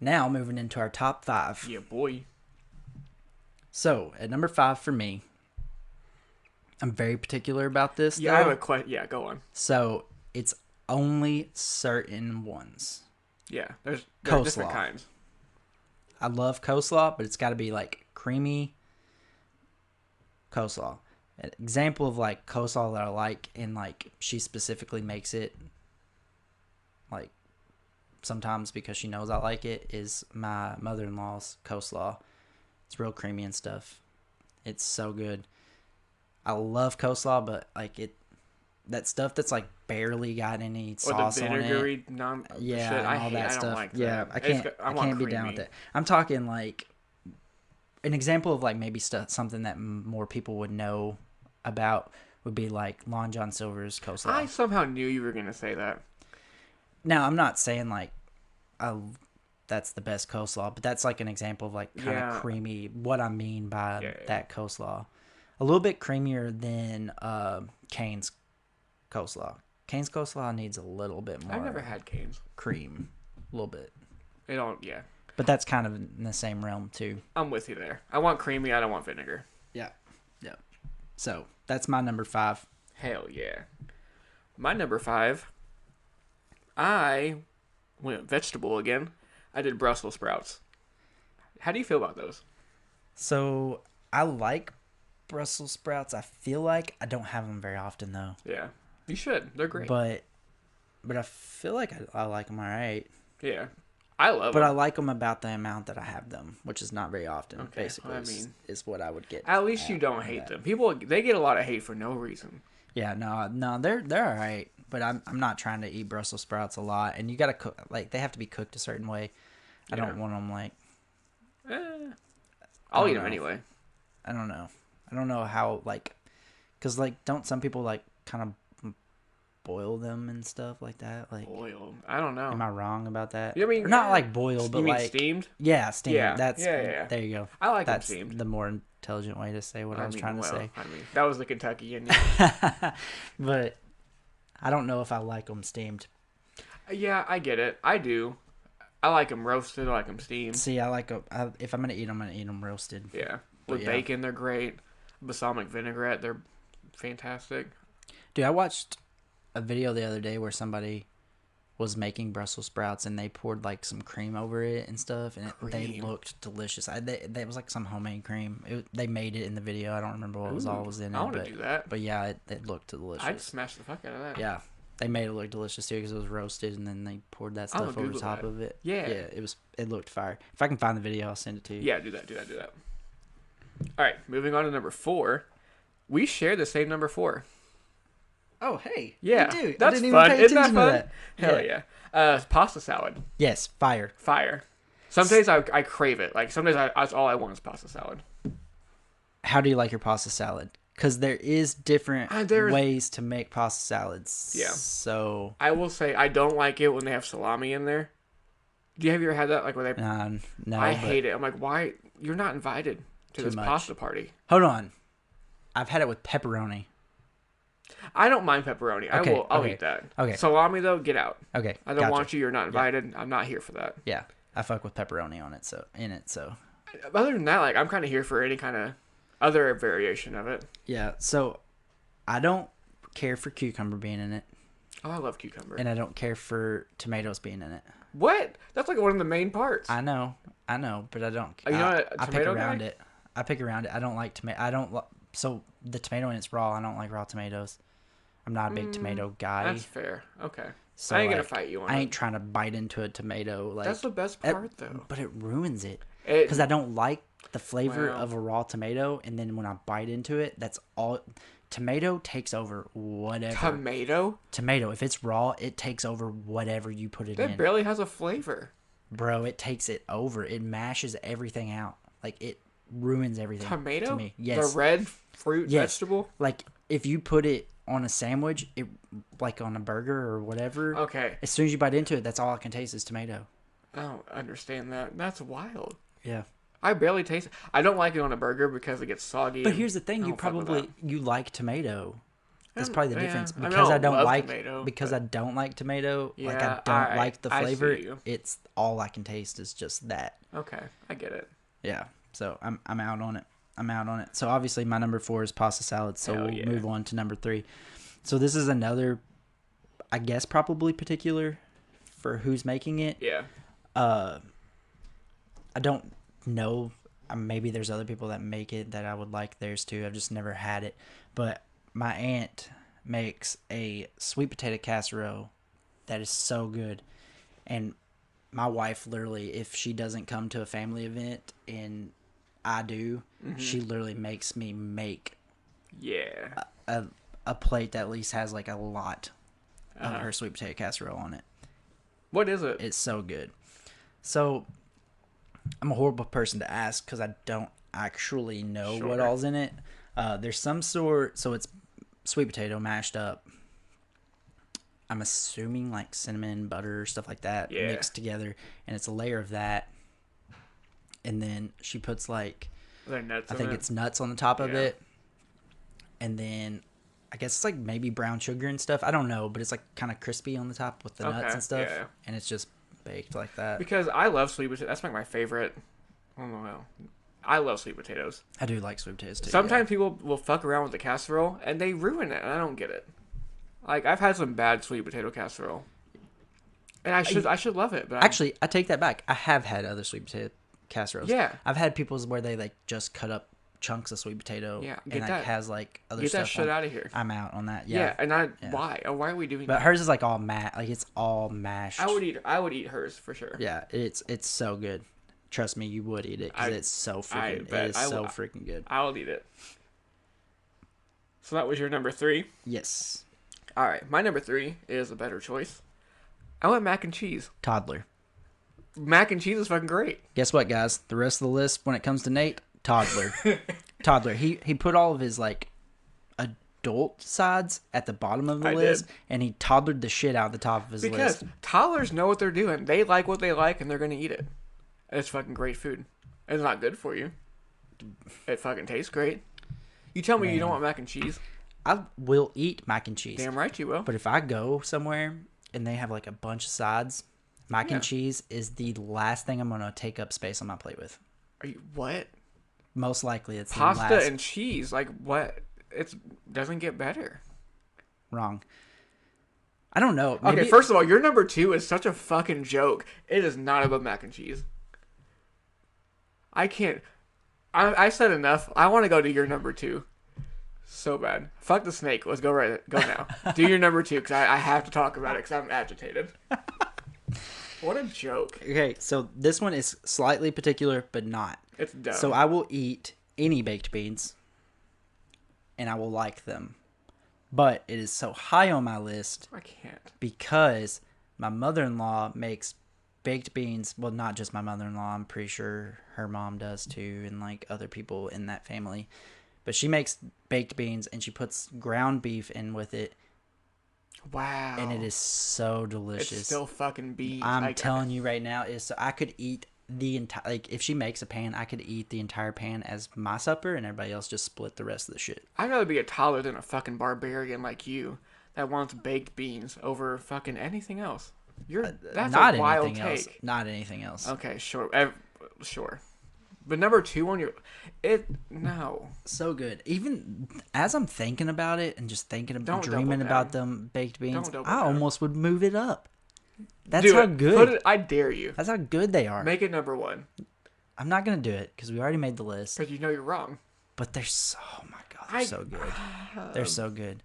now moving into our top 5. Yeah, boy. So at number 5 for me, I'm very particular about this. Yeah, though. I have a question. Yeah, go on. So it's only certain ones. Yeah, there Coleslaw. are different kinds. I love coleslaw, but it's got to be like creamy coleslaw. An example of like coleslaw that I like, and like she specifically makes it like sometimes because she knows I like it, is my mother-in-law's coleslaw. It's real creamy and stuff. It's so good. I love coleslaw, but like that stuff that's like barely got any sauce on it. Or the vinegary And all that I stuff. don't like that. Yeah, I can't be down with it. I'm talking like an example of like maybe something that more people would know about would be like Lon John Silver's coleslaw. I somehow knew you were gonna say that. Now I'm not saying like that's the best coleslaw, but that's like an example of like kind of creamy. What I mean by that coleslaw, a little bit creamier than Cane's coleslaw. Cane's coleslaw needs a little bit more. I've never had Cane's cream, a little bit. It don't. Yeah. But that's kind of in the same realm too. I'm with you there. I want creamy. I don't want vinegar. Yeah. So that's my number 5. Hell yeah. My number 5. I went vegetable again. I did Brussels sprouts. How do you feel about those? So I like Brussels sprouts. I feel like I don't have them very often though. Yeah, you should. They're great. But I feel like I like them all right. Yeah, I love them. But I like them about the amount that I have them, which is not very often. Okay, basically, is what I would get. At least you don't hate them. People, they get a lot of hate for no reason. Yeah, no, they're all right. But I'm not trying to eat Brussels sprouts a lot, and you gotta cook like they have to be cooked a certain way. I don't want them like. I'll eat them anyway. I don't know how like, cause like don't some people like kind of boil them and stuff like that. Like, Boiled. I don't know. am I wrong about that? You mean Or not like boiled, but you mean like steamed? yeah, steamed. Yeah. That's Yeah. there you go. I like them That's steamed. the more intelligent way to say what I was trying to say. I mean, that was the Kentucky in you. But I don't know if I like them steamed. Yeah, I get it. I do. I like them roasted. I like them steamed. See, I like them. If I'm gonna eat them, I'm gonna eat them roasted. Yeah. But With yeah. bacon, they're great. Balsamic vinaigrette, they're fantastic. Dude, I watched a video the other day where somebody was making Brussels sprouts and they poured like some cream over it and stuff, and they looked delicious. It was like some homemade cream. They made it in the video. I don't remember what was in it. I want to do that. But yeah, it looked delicious. I'd smash the fuck out of that. Yeah, they made it look delicious too because it was roasted, and then they poured that stuff over top of it. Yeah, it looked fire. If I can find the video, I'll send it to you. Yeah, do that. All right, moving on to number 4. We share the same number 4. Oh, hey. Yeah, we do. that's I didn't fun. even pay Isn't that attention fun? to that. Hell yeah. Pasta salad. Yes, fire. Fire. Some days I crave it. Like some days that's all I want is pasta salad. How do you like your pasta salad? Because there is different ways to make pasta salads. Yeah. So I will say I don't like it when they have salami in there. Have you ever had that? Like when they? no. I hate it. I'm like, why? You're not invited to this pasta party. Hold on. I've had it with pepperoni. I don't mind pepperoni. I'll eat that. Okay. Salami though, get out. Okay. I don't want you. You're not invited. Yeah. I'm not here for that. Yeah. I fuck with pepperoni on it. So. Other than that, like I'm kind of here for any kind of other variation of it. Yeah. So, I don't care for cucumber being in it. Oh, I love cucumber. And I don't care for tomatoes being in it. What? That's like one of the main parts. I know, but I don't. You know, I pick around it. I don't like tomato. So the tomato in it's raw. I don't like raw tomatoes. I'm not a big tomato guy. That's fair. Okay. So I ain't gonna fight you on it. I ain't trying to bite into a tomato. Like that's the best part, though. But it ruins it because I don't like the flavor of a raw tomato, and then when I bite into it, that's all. Tomato takes over whatever. Tomato. If it's raw, it takes over whatever you put it in. It barely has a flavor. Bro, it takes it over. It mashes everything out. Like, it ruins everything. Tomato? To me. Yes. The red fruit vegetable? Like, if you put it on a sandwich, like on a burger or whatever. Okay. As soon as you bite into it, that's all I can taste is tomato. I don't understand that. That's wild. Yeah. I barely taste it. I don't like it on a burger because it gets soggy. But here's the thing: you like tomato. That's probably the difference because I don't like tomato. Because I don't like tomato. Yeah, like I don't like the flavor. I see you. It's all I can taste is just that. Okay, I get it. Yeah, so I'm out on it. So obviously my number 4 is pasta salad. So we'll move on to number 3. So this is another, I guess, probably particular for who's making it. Yeah. I don't know. Maybe there's other people that make it that I would like theirs too. I've just never had it. But my aunt makes a sweet potato casserole that is so good. And my wife literally, if she doesn't come to a family event and I do, she literally makes me make a plate that at least has like a lot of her sweet potato casserole on it. What is it? It's so good. So I'm a horrible person to ask because I don't actually know what all's in it. There's some sort, so it's sweet potato mashed up. I'm assuming like cinnamon, butter, stuff like that mixed together, and it's a layer of that. And then she puts like, it's nuts on the top of it, and then I guess it's like maybe brown sugar and stuff. I don't know, but it's like kind of crispy on the top with the nuts and stuff, and it's just baked like that. Because I love sweet potatoes. That's like my favorite. I don't know. I love sweet potatoes. I do like sweet potatoes too. Sometimes people will fuck around with the casserole and they ruin it, and I don't get it. Like I've had some bad sweet potato casserole, and I should love it. But actually, I take that back. I have had other sweet potato casseroles. Yeah, I've had people's where they like just cut up chunks of sweet potato. Yeah, and like has like other get stuff. Get that shit out of here. I'm out on that. Yeah, and why are we doing? But that? hers is like all like it's all mashed. I would eat hers for sure. Yeah, it's so good. Trust me, you would eat it because it's so freaking. It is so freaking good. I will eat it. So that was your number 3. Yes. All right, my number 3 is a better choice. I went mac and cheese. Toddler. Mac and cheese is fucking great. Guess what, guys? The rest of the list when it comes to Nate, toddler. Toddler. He put all of his like adult sides at the bottom of the I list, did. and he toddlered the shit out of the top of his Because list. toddlers know what they're doing. They like what they like, and they're gonna eat it. It's fucking great food. It's not good for you. It fucking tastes great. You tell me you don't Man. want mac and cheese. I will eat mac and cheese. Damn right you will. But if I go somewhere and they have like a bunch of sides, mac Yeah. and cheese is the last thing I'm going to take up space on my plate with. Are you what? Most likely it's the Pasta last. and cheese? Like what? It doesn't get better. Wrong. I don't know. Okay, first of all, your number 2 is such a fucking joke. It is not above mac and cheese. I can't. I said enough. I want to go to your number 2. So bad. Fuck the snake. Let's go go now. Do your number 2 because I have to talk about it because I'm agitated. What a joke. Okay, so this one is slightly particular, but not. It's dumb. So I will eat any baked beans, and I will like them. But it is so high on my list I can't. because my mother-in-law makes baked beans. Well, not just my mother-in-law. I'm pretty sure her mom does too, and like other people in that family. But she makes baked beans, and she puts ground beef in with it, Wow. and it is so delicious. It's still fucking beans. I'm telling you right now, is so I could eat the entire, like, if she makes a pan, I could eat the entire pan as my supper, and everybody else just split the rest of the shit. I'd rather be a toddler than a fucking barbarian like you that wants baked beans over fucking anything else. That's Not a wild anything else. take. Not anything else. Okay, sure. Sure. But number 2 on your no. So good. Even as I'm thinking about it and just thinking of Don't dreaming double about down. them baked beans, Don't double I down. almost would move it up. That's Do how it. good. I dare you. That's how good they are. Make it number 1 I'm not gonna do it because we already made the list. because you know you're wrong. But they're so, oh my god, they're I- so good. They're so good.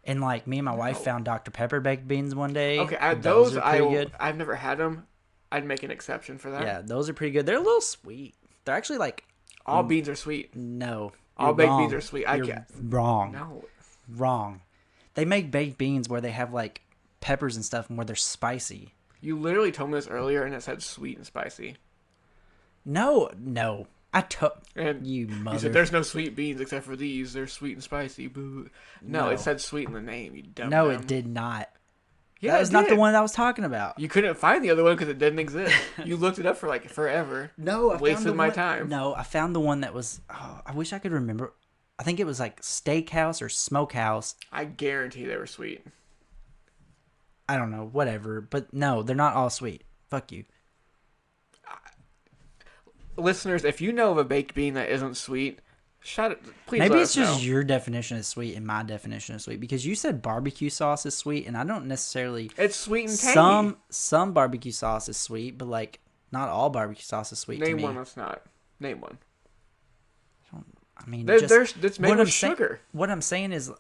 And like me and my wife No. found Dr. Pepper baked beans one day. Okay, those are pretty good. I've never had them. I'd make an exception for that. Yeah, those are pretty good. They're a little sweet. They're actually like, All beans are sweet. no. All you're baked wrong. beans are sweet. I You're get. wrong. No. Wrong. They make baked beans where they have like peppers and stuff and where they're spicy. You literally told me this earlier, and it said sweet and spicy. No. I took And you you mother. said there's no sweet beans except for these. They're sweet and spicy. Boo. No, No. it said sweet in the name. You dumb. No, dumb. it did not. Yeah, that was it not the did. one that I was talking about. You couldn't find the other one because it didn't exist. You looked it up for like forever. No, I Wasted found the my one, time. No, I found the one that was. Oh, I wish I could remember. I think it was like steakhouse or smokehouse. I guarantee they were sweet. I don't know, whatever. But no, they're not all sweet. Fuck you. Listeners, if you know of a baked bean that isn't sweet, shout it. Please Maybe let it's us just know. your definition of sweet and my definition of sweet because you said barbecue sauce is sweet, and I don't necessarily. It's sweet and tangy. Some barbecue sauce is sweet, but like not all barbecue sauce is sweet to Name me. one that's not. Name one. I mean, It's made what with I'm saying- sugar. What I'm saying is,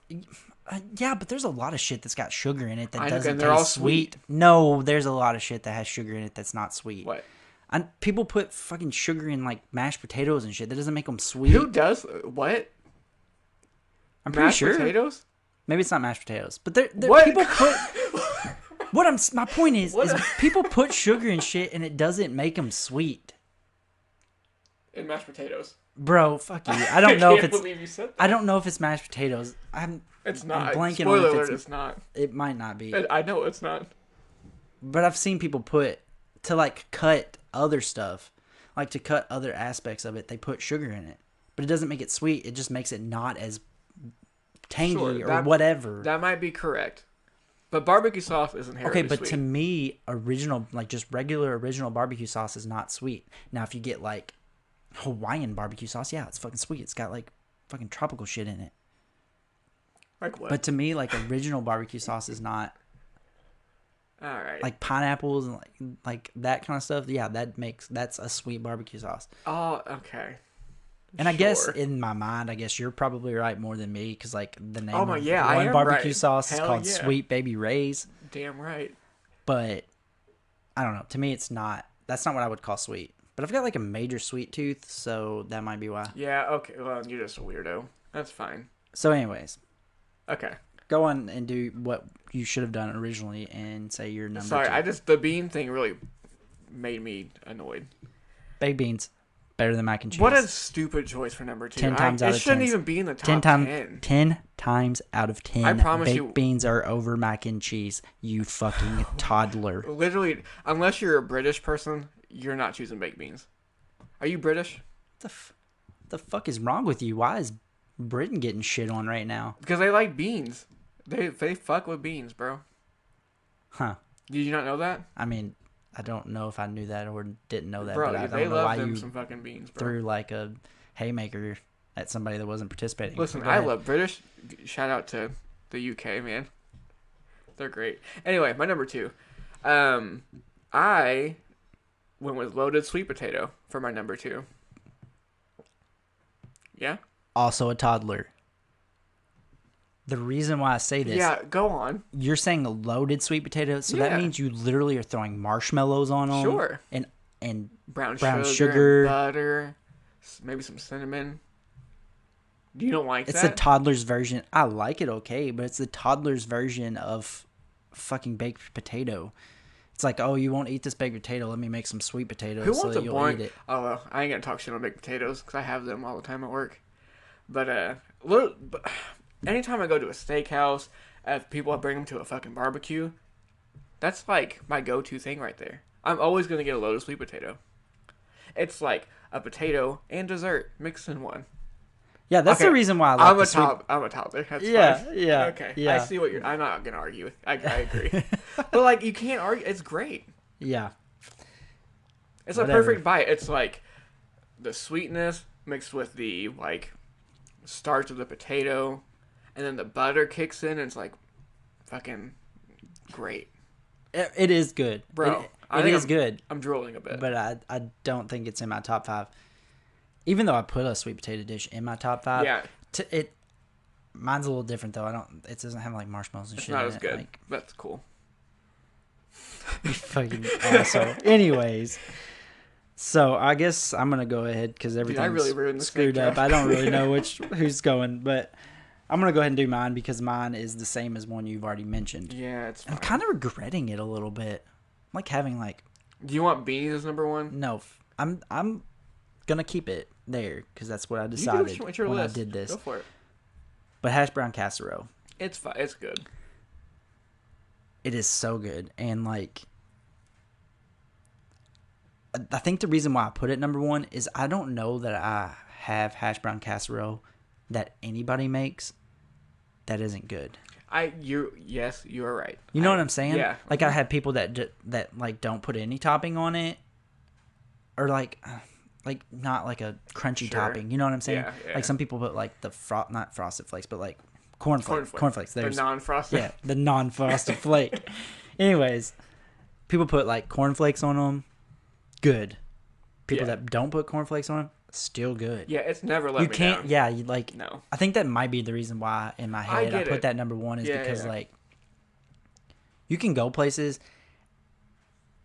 yeah, but there's a lot of shit that's got sugar in it that I know, doesn't and they're taste all sweet. No, there's a lot of shit that has sugar in it that's not sweet. What? And people put fucking sugar in like mashed potatoes and shit. That doesn't make them sweet. Who does what? I'm pretty Mashed sure. potatoes? Maybe it's not mashed potatoes, but they're What? people put. My point is What? people put sugar in shit and it doesn't make them sweet, In mashed potatoes. bro. Fuck you. I don't know if can't it's. believe you said that. I don't know if it's mashed potatoes. It's not. blanking on Spoiler if alert, it's- it's not. It might not be. I know it's not. But I've seen people put to like cut other stuff, like to cut other aspects of it. They put sugar in it, but it doesn't make it sweet. It just makes it not as tangy Sure, or whatever. That might be correct. But barbecue sauce is inherently Okay, but sweet. to me, original, like just regular original barbecue sauce is not sweet. Now, if you get like Hawaiian barbecue sauce, yeah, it's fucking sweet. It's got like fucking tropical shit in it. Like what? But to me, like original barbecue sauce is not All right. like pineapples and like that kind of stuff. Yeah, that's a sweet barbecue sauce. Oh, okay. And I guess Sure. in my mind, I guess you're probably right more than me because like the name Oh my- of yeah, I one am barbecue right. sauce is Hell called yeah. Sweet Baby Ray's. Damn right. But I don't know. To me, it's not. That's not what I would call sweet. But I've got like a major sweet tooth, so that might be why. Yeah. Okay. Well, you're just a weirdo. That's fine. So, anyways, Okay. go on and do what you should have done originally and say your number. Sorry. two. The bean thing really made me annoyed. Baked beans, better than mac and cheese. What a stupid choice for number 2. 10 times out it of shouldn't 10. even be in the top 10. 10 times out of 10, I promise baked you- beans are over mac and cheese. You fucking toddler. Literally, unless you're a British person, you're not choosing baked beans. Are you British? The fuck is wrong with you? Why is Britain getting shit on right now? Because they like beans. They fuck with beans, bro. Huh. Did you not know that? I mean, I don't know if I knew that or didn't know that, Bro, but I they don't know love why them you some fucking beans, bro. threw like a haymaker at somebody that wasn't participating. Listen, Go I ahead. love British. Shout out to the UK, man. They're great. Anyway, my number 2. I went with loaded sweet potato for my number 2. Yeah? Also a toddler. The reason why I say this, Yeah, go on. you're saying loaded sweet potatoes, so Yeah. that means you literally are throwing marshmallows on them. Sure. And Brown Brown sugar, sugar. and butter, maybe some cinnamon. You don't like it's that? the toddler's version. I like it okay, but it's the toddler's version of fucking baked potato. It's like, oh, you won't eat this baked potato. Let me make some sweet potatoes Who so wants that a you'll boring? eat it. Oh well, I ain't gonna talk shit on baked potatoes because I have them all the time at work. But anytime I go to a steakhouse, if people bring them to a fucking barbecue, that's like my go-to thing right there. I'm always gonna get a loaded sweet potato. It's like a potato and dessert mixed in one. Yeah, that's Okay, the reason why I like I'm the a sweet. I'm a toddler. That's Yeah, fine. yeah, Okay, yeah. I see what you're. I'm not gonna argue with. I agree. But like, you can't argue. It's great. Yeah, It's Whatever. a perfect bite. It's like the sweetness mixed with the like starch of the potato, and then the butter kicks in, and it's like fucking great, it is good, bro. It is good, I'm drooling a bit. but I don't think it's in my top 5. Even though I put a sweet potato dish in my top 5, Yeah. Mine's a little different though. It doesn't have like marshmallows and It's shit. not in as it. good. Like, That's cool. you fucking asshole. Anyways, so I guess I'm gonna go ahead because everything's really ruined the screwed steak up. joke. I don't really know who's going, but I'm gonna go ahead and do mine because mine is the same as one you've already mentioned. Yeah, it's fine. I'm kind of regretting it a little bit. I'm like having like Do you want beans as number 1? no. I'm gonna keep it there because that's what I You do decided what's your when list. I did this. Go for it. But hash brown casserole, It's fine. It's good. it is so good, and like I think the reason why I put it number 1 is I don't know that I have hash brown casserole that anybody makes that isn't good. Yes, you are right. You know what I'm saying? Yeah. Like I have people that like don't put any topping on it, or like not like a crunchy Sure. topping. You know what I'm saying? Yeah, yeah. Like some people put like the not frosted flakes, but like cornflakes. The There's non-frosted. yeah, the non-frosted flake. Anyways, people put like cornflakes on them. Good. People Yeah. that don't put cornflakes on them, still good. Yeah, it's never let You me can't. down. Yeah, you like. No. I think that might be the reason why in my head I get put it. that number 1 is Yeah, because yeah. like you can go places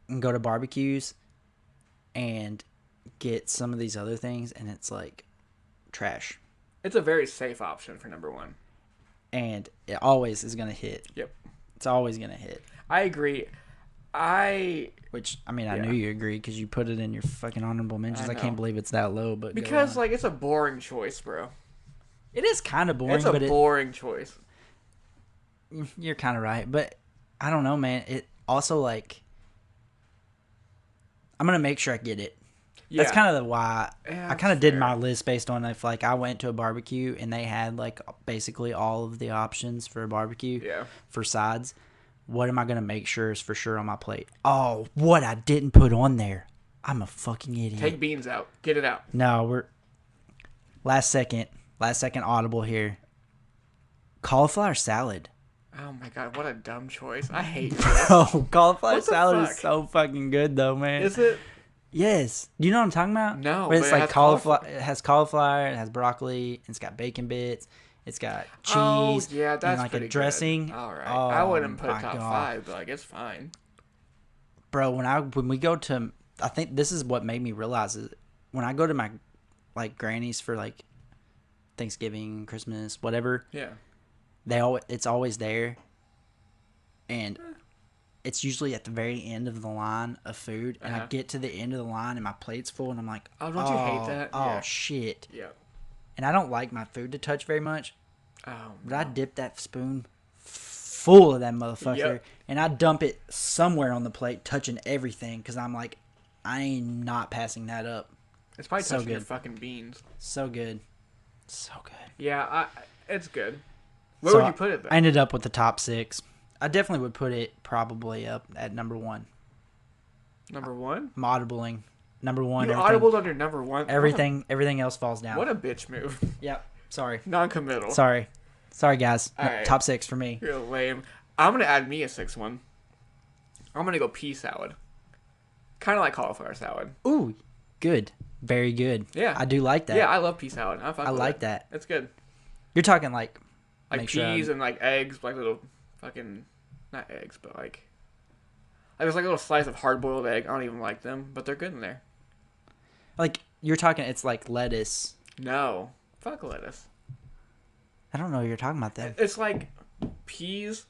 and go to barbecues and get some of these other things and it's like trash, It's a very safe option for number 1. and it always is gonna hit. Yep. It's always gonna hit. I agree. Which I mean, I Yeah. knew you agreed because you put it in your fucking honorable mentions. I know. can't believe it's that low, but go Because on. like it's a boring choice, bro. It is kind of boring. It's a but boring choice. you're kind of right, but I don't know, man. It also like I'm gonna make sure I get it. Yeah. That's kind of why Yeah, I kind of that's did fair. my list based on if like I went to a barbecue and they had like basically all of the options for a barbecue Yeah. for sides. What am I gonna make sure is for sure on my plate? Oh, what I didn't put on there. I'm a fucking idiot. Take beans out. Get it out. No, we're last second audible here. Cauliflower salad. Oh my god, what a dumb choice. I hate this. Oh, cauliflower What the salad is fuck? so fucking good though, man. Is it? Yes. Do you know what I'm talking about? No, Where but it's it like has cauliflower. cauliflower. It has cauliflower. It has broccoli. It's got bacon bits. It's got cheese. Oh, yeah, that's and like a pretty dressing. Good. All right. Oh, I wouldn't put my top God. 5, but like it's fine. Bro, when we go to, I think this is what made me realize is when I go to my like grannies for like Thanksgiving, Christmas, whatever. Yeah. It's always there, and it's usually at the very end of the line of food, and I get to the end of the line and my plate's full, and I'm like, Oh, don't you hate that? Oh, Yeah. shit. Yeah. And I don't like my food to touch very much, Oh, but I dip that spoon full of that motherfucker, Yep. and I dump it somewhere on the plate, touching everything, because I'm like, I ain't not passing that up. It's probably So touching your good. fucking beans. So good. So good. Yeah, it's good. Where would you put it, then? I ended up with the top 6. I definitely would put it probably up at number 1. Number 1? I'm audibling. Number 1. You audibled under number 1? Everything else falls down. What a bitch move. Yep. Sorry. Non-committal. Sorry, guys. All right. Top 6 for me. You're lame. I'm going to add me a 6th one. I'm going to go pea salad. Kind of like cauliflower salad. Ooh, good. Very good. Yeah. I do like that. Yeah, I love pea salad. I like that. It's good. You're talking like Like peas and like eggs, like little fucking, not eggs, but like there's like a little slice of hard-boiled egg. I don't even like them, but they're good in there. like you're talking. It's like lettuce. No. Fuck lettuce. I don't know what you're talking about then. It's like peas,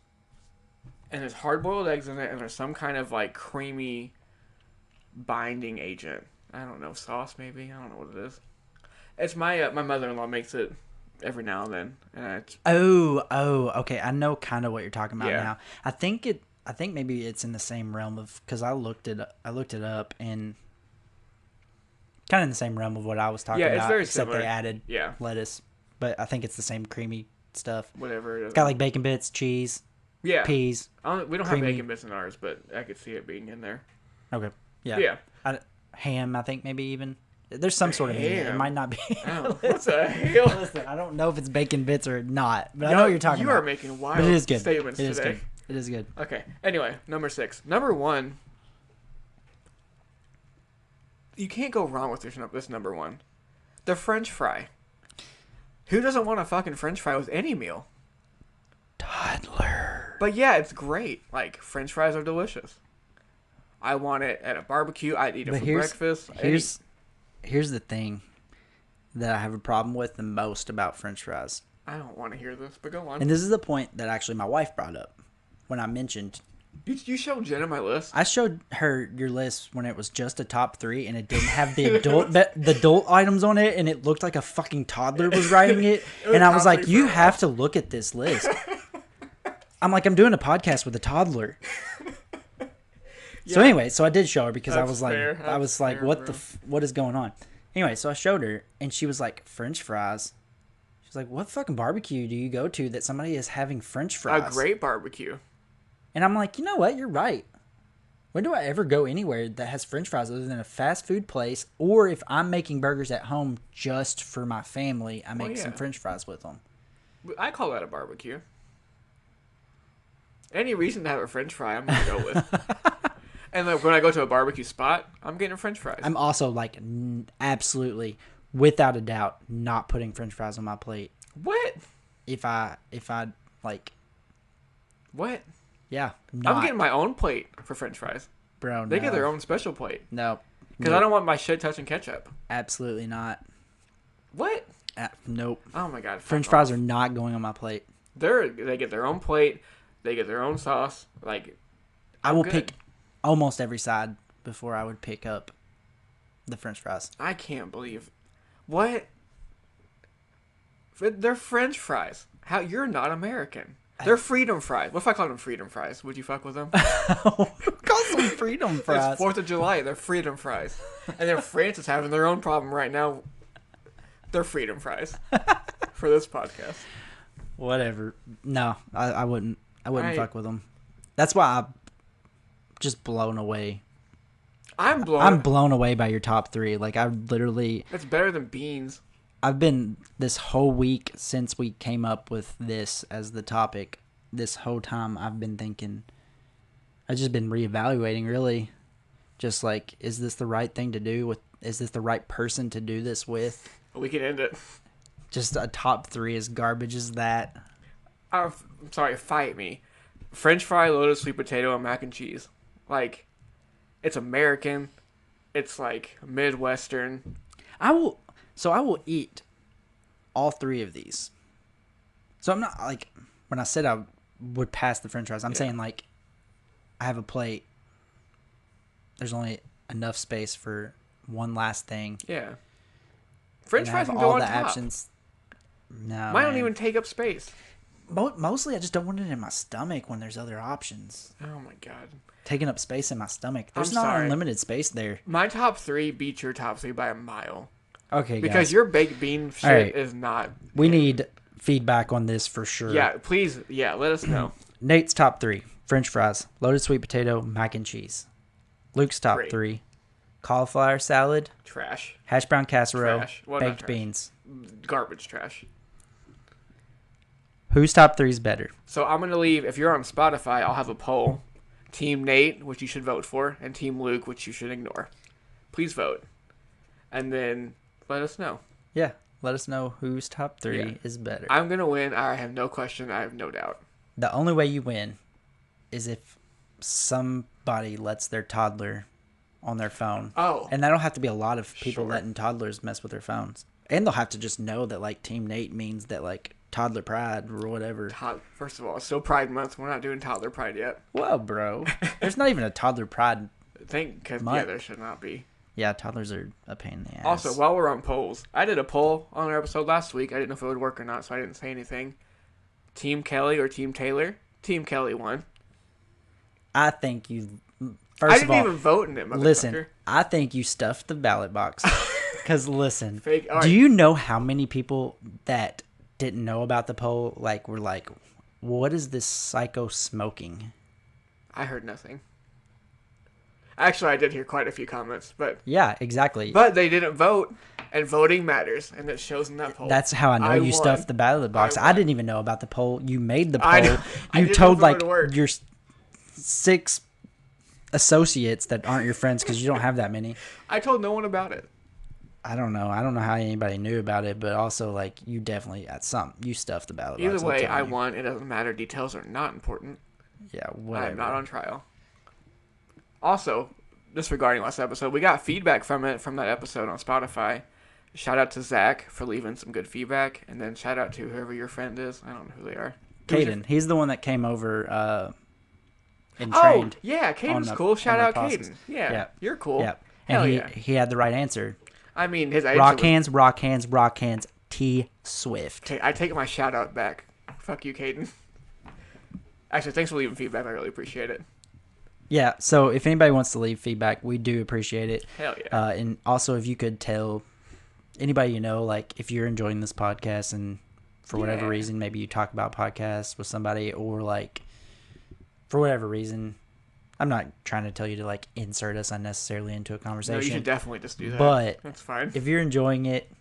and there's hard-boiled eggs in it, and there's some kind of like creamy binding agent. I don't know, sauce maybe. I don't know what it is. It's my mother-in-law makes it every now and then, and it's Okay. I know kind of what you're talking about Yeah. now. I think maybe it's in the same realm of, because I looked it up, and kind of in the same realm of what I was talking Yeah, it's about, very except similar. they added yeah, lettuce. But I think it's the same creamy stuff. whatever it is. It's got like bacon bits, cheese, yeah. peas. We don't creamy. have bacon bits in ours, but I could see it being in there. Okay. Yeah. Yeah. Ham, I think maybe even. There's some sort of meat. It Ham? might not be. Oh, what the hell? Listen, I don't know if it's bacon bits or not, but I know what you're talking You about. are making wild But it is good. statements It is today. good. It is good. Okay. Anyway, number 6. Number 1. You can't go wrong with this number 1. The French fry. Who doesn't want a fucking French fry with any meal? Toddler. But yeah, it's great. Like, French fries are delicious. I want it at a barbecue. I'd eat it But for here's- breakfast. Here's the thing that I have a problem with the most about French fries. I don't want to hear this, but go on. And this is the point that actually my wife brought up when I mentioned. You showed Jenna my list. I showed her your list when it was just a top 3 and it didn't have the adult the adult items on it, and it looked like a fucking toddler was writing it. And I was like, top 3 you for have to look at this list. I'm like, I'm doing a podcast with a toddler. So anyway, so I did show her because I That's was like, fair. That's fair, what bro. what is going on? Anyway, so I showed her, and she was like, French fries. She's like, what fucking barbecue do you go to that somebody is having French fries? A great barbecue. And I'm like, you know what? You're right. When do I ever go anywhere that has French fries other than a fast food place? Or if I'm making burgers at home just for my family, I make some yeah. French fries with them. I call that a barbecue. Any reason to have a French fry, I'm gonna go with. And like when I go to a barbecue spot, I'm getting French fries. I'm also like absolutely, without a doubt, not putting French fries on my plate. What? If I like, What? yeah, I'm not, getting my own plate for French fries. bro. They no. get their own special plate No, because I don't want my shit touching ketchup. absolutely not. What? Nope. Oh my god. French fries are not going on my plate. They get their own plate. They get their own sauce. Like I will good. pick almost every side before I would pick up the French fries. I can't believe what. They're French fries. How you're not American? They're freedom fries. What if I called them freedom fries? Would you fuck with them? Call some freedom fries. It's 4th of July. They're freedom fries. And then France is having their own problem right now. They're freedom fries for this podcast. Whatever. No, I wouldn't. I wouldn't Right. fuck with them. That's why I'm just blown away. I'm blown away by your top 3. Like, I literally, It's better than beans. I've been this whole week since we came up with this as the topic. This whole time I've been thinking, I've just been reevaluating, really. Just like, is this the right thing to do? Is this the right person to do this with? We can end it. Just a top 3 as garbage as that. I'm sorry, fight me. French fry, loaded sweet potato, and mac and cheese. Like, it's American. It's like Midwestern. I will eat all 3 of these. So I'm not like, when I said I would pass the French fries, I'm saying like, I have a plate. There's only enough space for one last thing. Yeah. French And I fries have can go all on the top. options. No, Mine don't man. even take up space. Mostly, I just don't want it in my stomach when there's other options. Oh my god. Taking up space in my stomach. There's I'm not sorry. unlimited space there. My top 3 beats your top 3 by a mile. Okay, Because guys. your baked bean shit right. is not... We need feedback on this for sure. Yeah, please. Yeah, let us know. Nate's top 3. French fries, loaded sweet potato, mac and cheese. Luke's top Great. 3. Cauliflower salad, Trash. hash brown casserole, Trash. Well, not baked trash. beans. Garbage trash. Whose top 3 is better? So I'm going to leave... If you're on Spotify, I'll have a poll. Team Nate, which you should vote for, and Team Luke, which you should ignore. Please vote. And then let us know. Yeah, let us know whose top 3 Yeah. is better. I'm going to win. I have no question. I have no doubt. The only way you win is if somebody lets their toddler on their phone. Oh. And that'll have to be a lot of people Sure. letting toddlers mess with their phones. And they'll have to just know that, like, Team Nate means that, like, toddler pride or whatever. First of all, it's still Pride Month. We're not doing Toddler Pride yet. Whoa, bro. There's not even a toddler pride. Because Month. there should not be. Yeah, toddlers are a pain in the ass. Also, while we're on polls, I did a poll on our episode last week. I didn't know if it would work or not, so I didn't say anything. Team Kelly or Team Taylor? Team Kelly won. I think you... I First didn't of all, even vote in it, motherfucker. listen, I think you stuffed the ballot box. Because, listen, Fake. All do right. you know how many people that didn't know about the poll, like, were like, what is this psycho smoking? I heard nothing. Actually, I did hear quite a few comments, but Yeah, exactly. they didn't vote, and voting matters, and it shows in that poll. That's how I know you won. stuffed the ballot box. I I won. didn't even know about the poll. You made the I poll. know. I You didn't told, know if it like, would work. your 6 associates that aren't your friends, because you don't have that many. I told no one about it. I don't know how anybody knew about it, but also, like, you definitely you stuffed the ballot box. Either I'm way, telling I you. won. It doesn't matter. Details are not important. Yeah, I whatever. am not on trial. Also, disregarding last episode, we got feedback from that episode on Spotify. Shout out to Zach for leaving some good feedback, and then shout out to whoever your friend is. I don't know who they are. Caden. He's the one that came over and Oh, trained. yeah, Caden's on the- cool. Shout on the out process. Caden. Yeah, Yeah. you're cool. Yeah. And Hell he, yeah. he had the right answer. I mean, his answer Rock was- hands, rock hands, rock hands, T Swift. Okay, I take my shout out back. Fuck you, Caden. Actually, thanks for leaving feedback. I really appreciate it. Yeah, so if anybody wants to leave feedback, we do appreciate it. Hell yeah. And also, if you could tell anybody you know, like, if you're enjoying this podcast and for whatever Yeah. reason, maybe you talk about podcasts with somebody, or, like, for whatever reason, I'm not trying to tell you to, like, insert us unnecessarily into a No, conversation. you should definitely just do that. But that's fine. if you're enjoying it,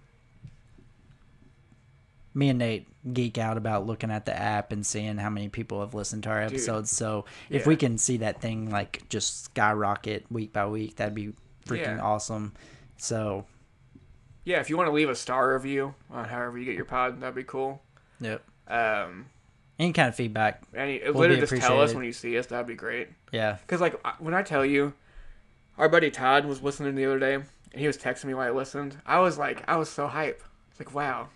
me and Nate geek out about looking at the app and seeing how many people have listened to our Dude. episodes. So if Yeah. we can see that thing, like, just skyrocket week by week, that'd be freaking Yeah. awesome. So, Yeah, if you want to leave a star review on however you get your pod, that'd be cool. yep. Any Any kind of feedback. literally be just tell us appreciated. when you see us. That'd be great. Yeah. Because, like, when I tell you, our buddy Todd was listening the other day, and he was texting me while I listened. I was so hype. It's like, wow,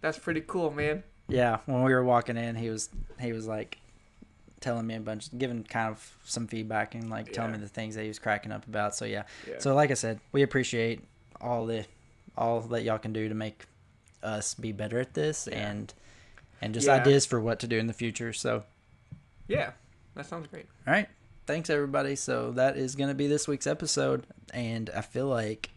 that's pretty cool, man. Yeah. When we were walking in, he was like telling me a bunch, giving kind of some feedback and, like, telling me Yeah. the things that he was cracking up about. So yeah. Yeah. So like I said, we appreciate all that y'all can do to make us be better at this, Yeah. and just Yeah. ideas for what to do in the future. So, Yeah, that sounds great. all right. Thanks, everybody. So that is going to be this week's episode. And I feel like,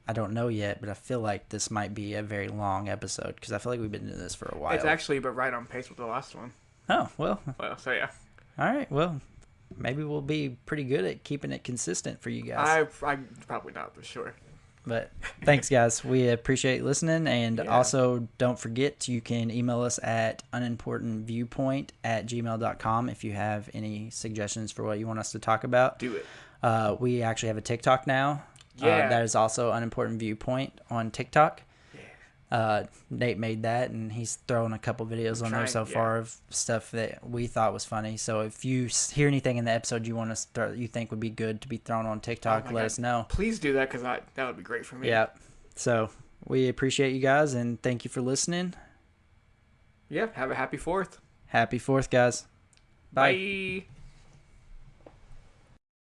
I don't know yet, but I feel like this might be a very long episode because I feel like we've been doing this for a while. It's actually but right on pace with the last one. Oh, well. Well, so yeah. All right. Well, maybe we'll be pretty good at keeping it consistent for you guys. I probably not, but sure. But thanks, guys. We appreciate listening. And Yeah. also, don't forget, you can email us at unimportantviewpoint@gmail.com if you have any suggestions for what you want us to talk about. Do it. We actually have a TikTok now. Yeah. That is also Unimportant Viewpoint on TikTok. Nate made that, and he's thrown a couple videos on there so far of stuff that we thought was funny. So if you hear anything in the episode you want us you think would be good to be thrown on TikTok, Oh my let God. us know. Please do that because that would be great for me. Yeah. So we appreciate you guys, and thank you for listening. Yeah. Have a happy 4th. Happy 4th, guys. Bye. Bye.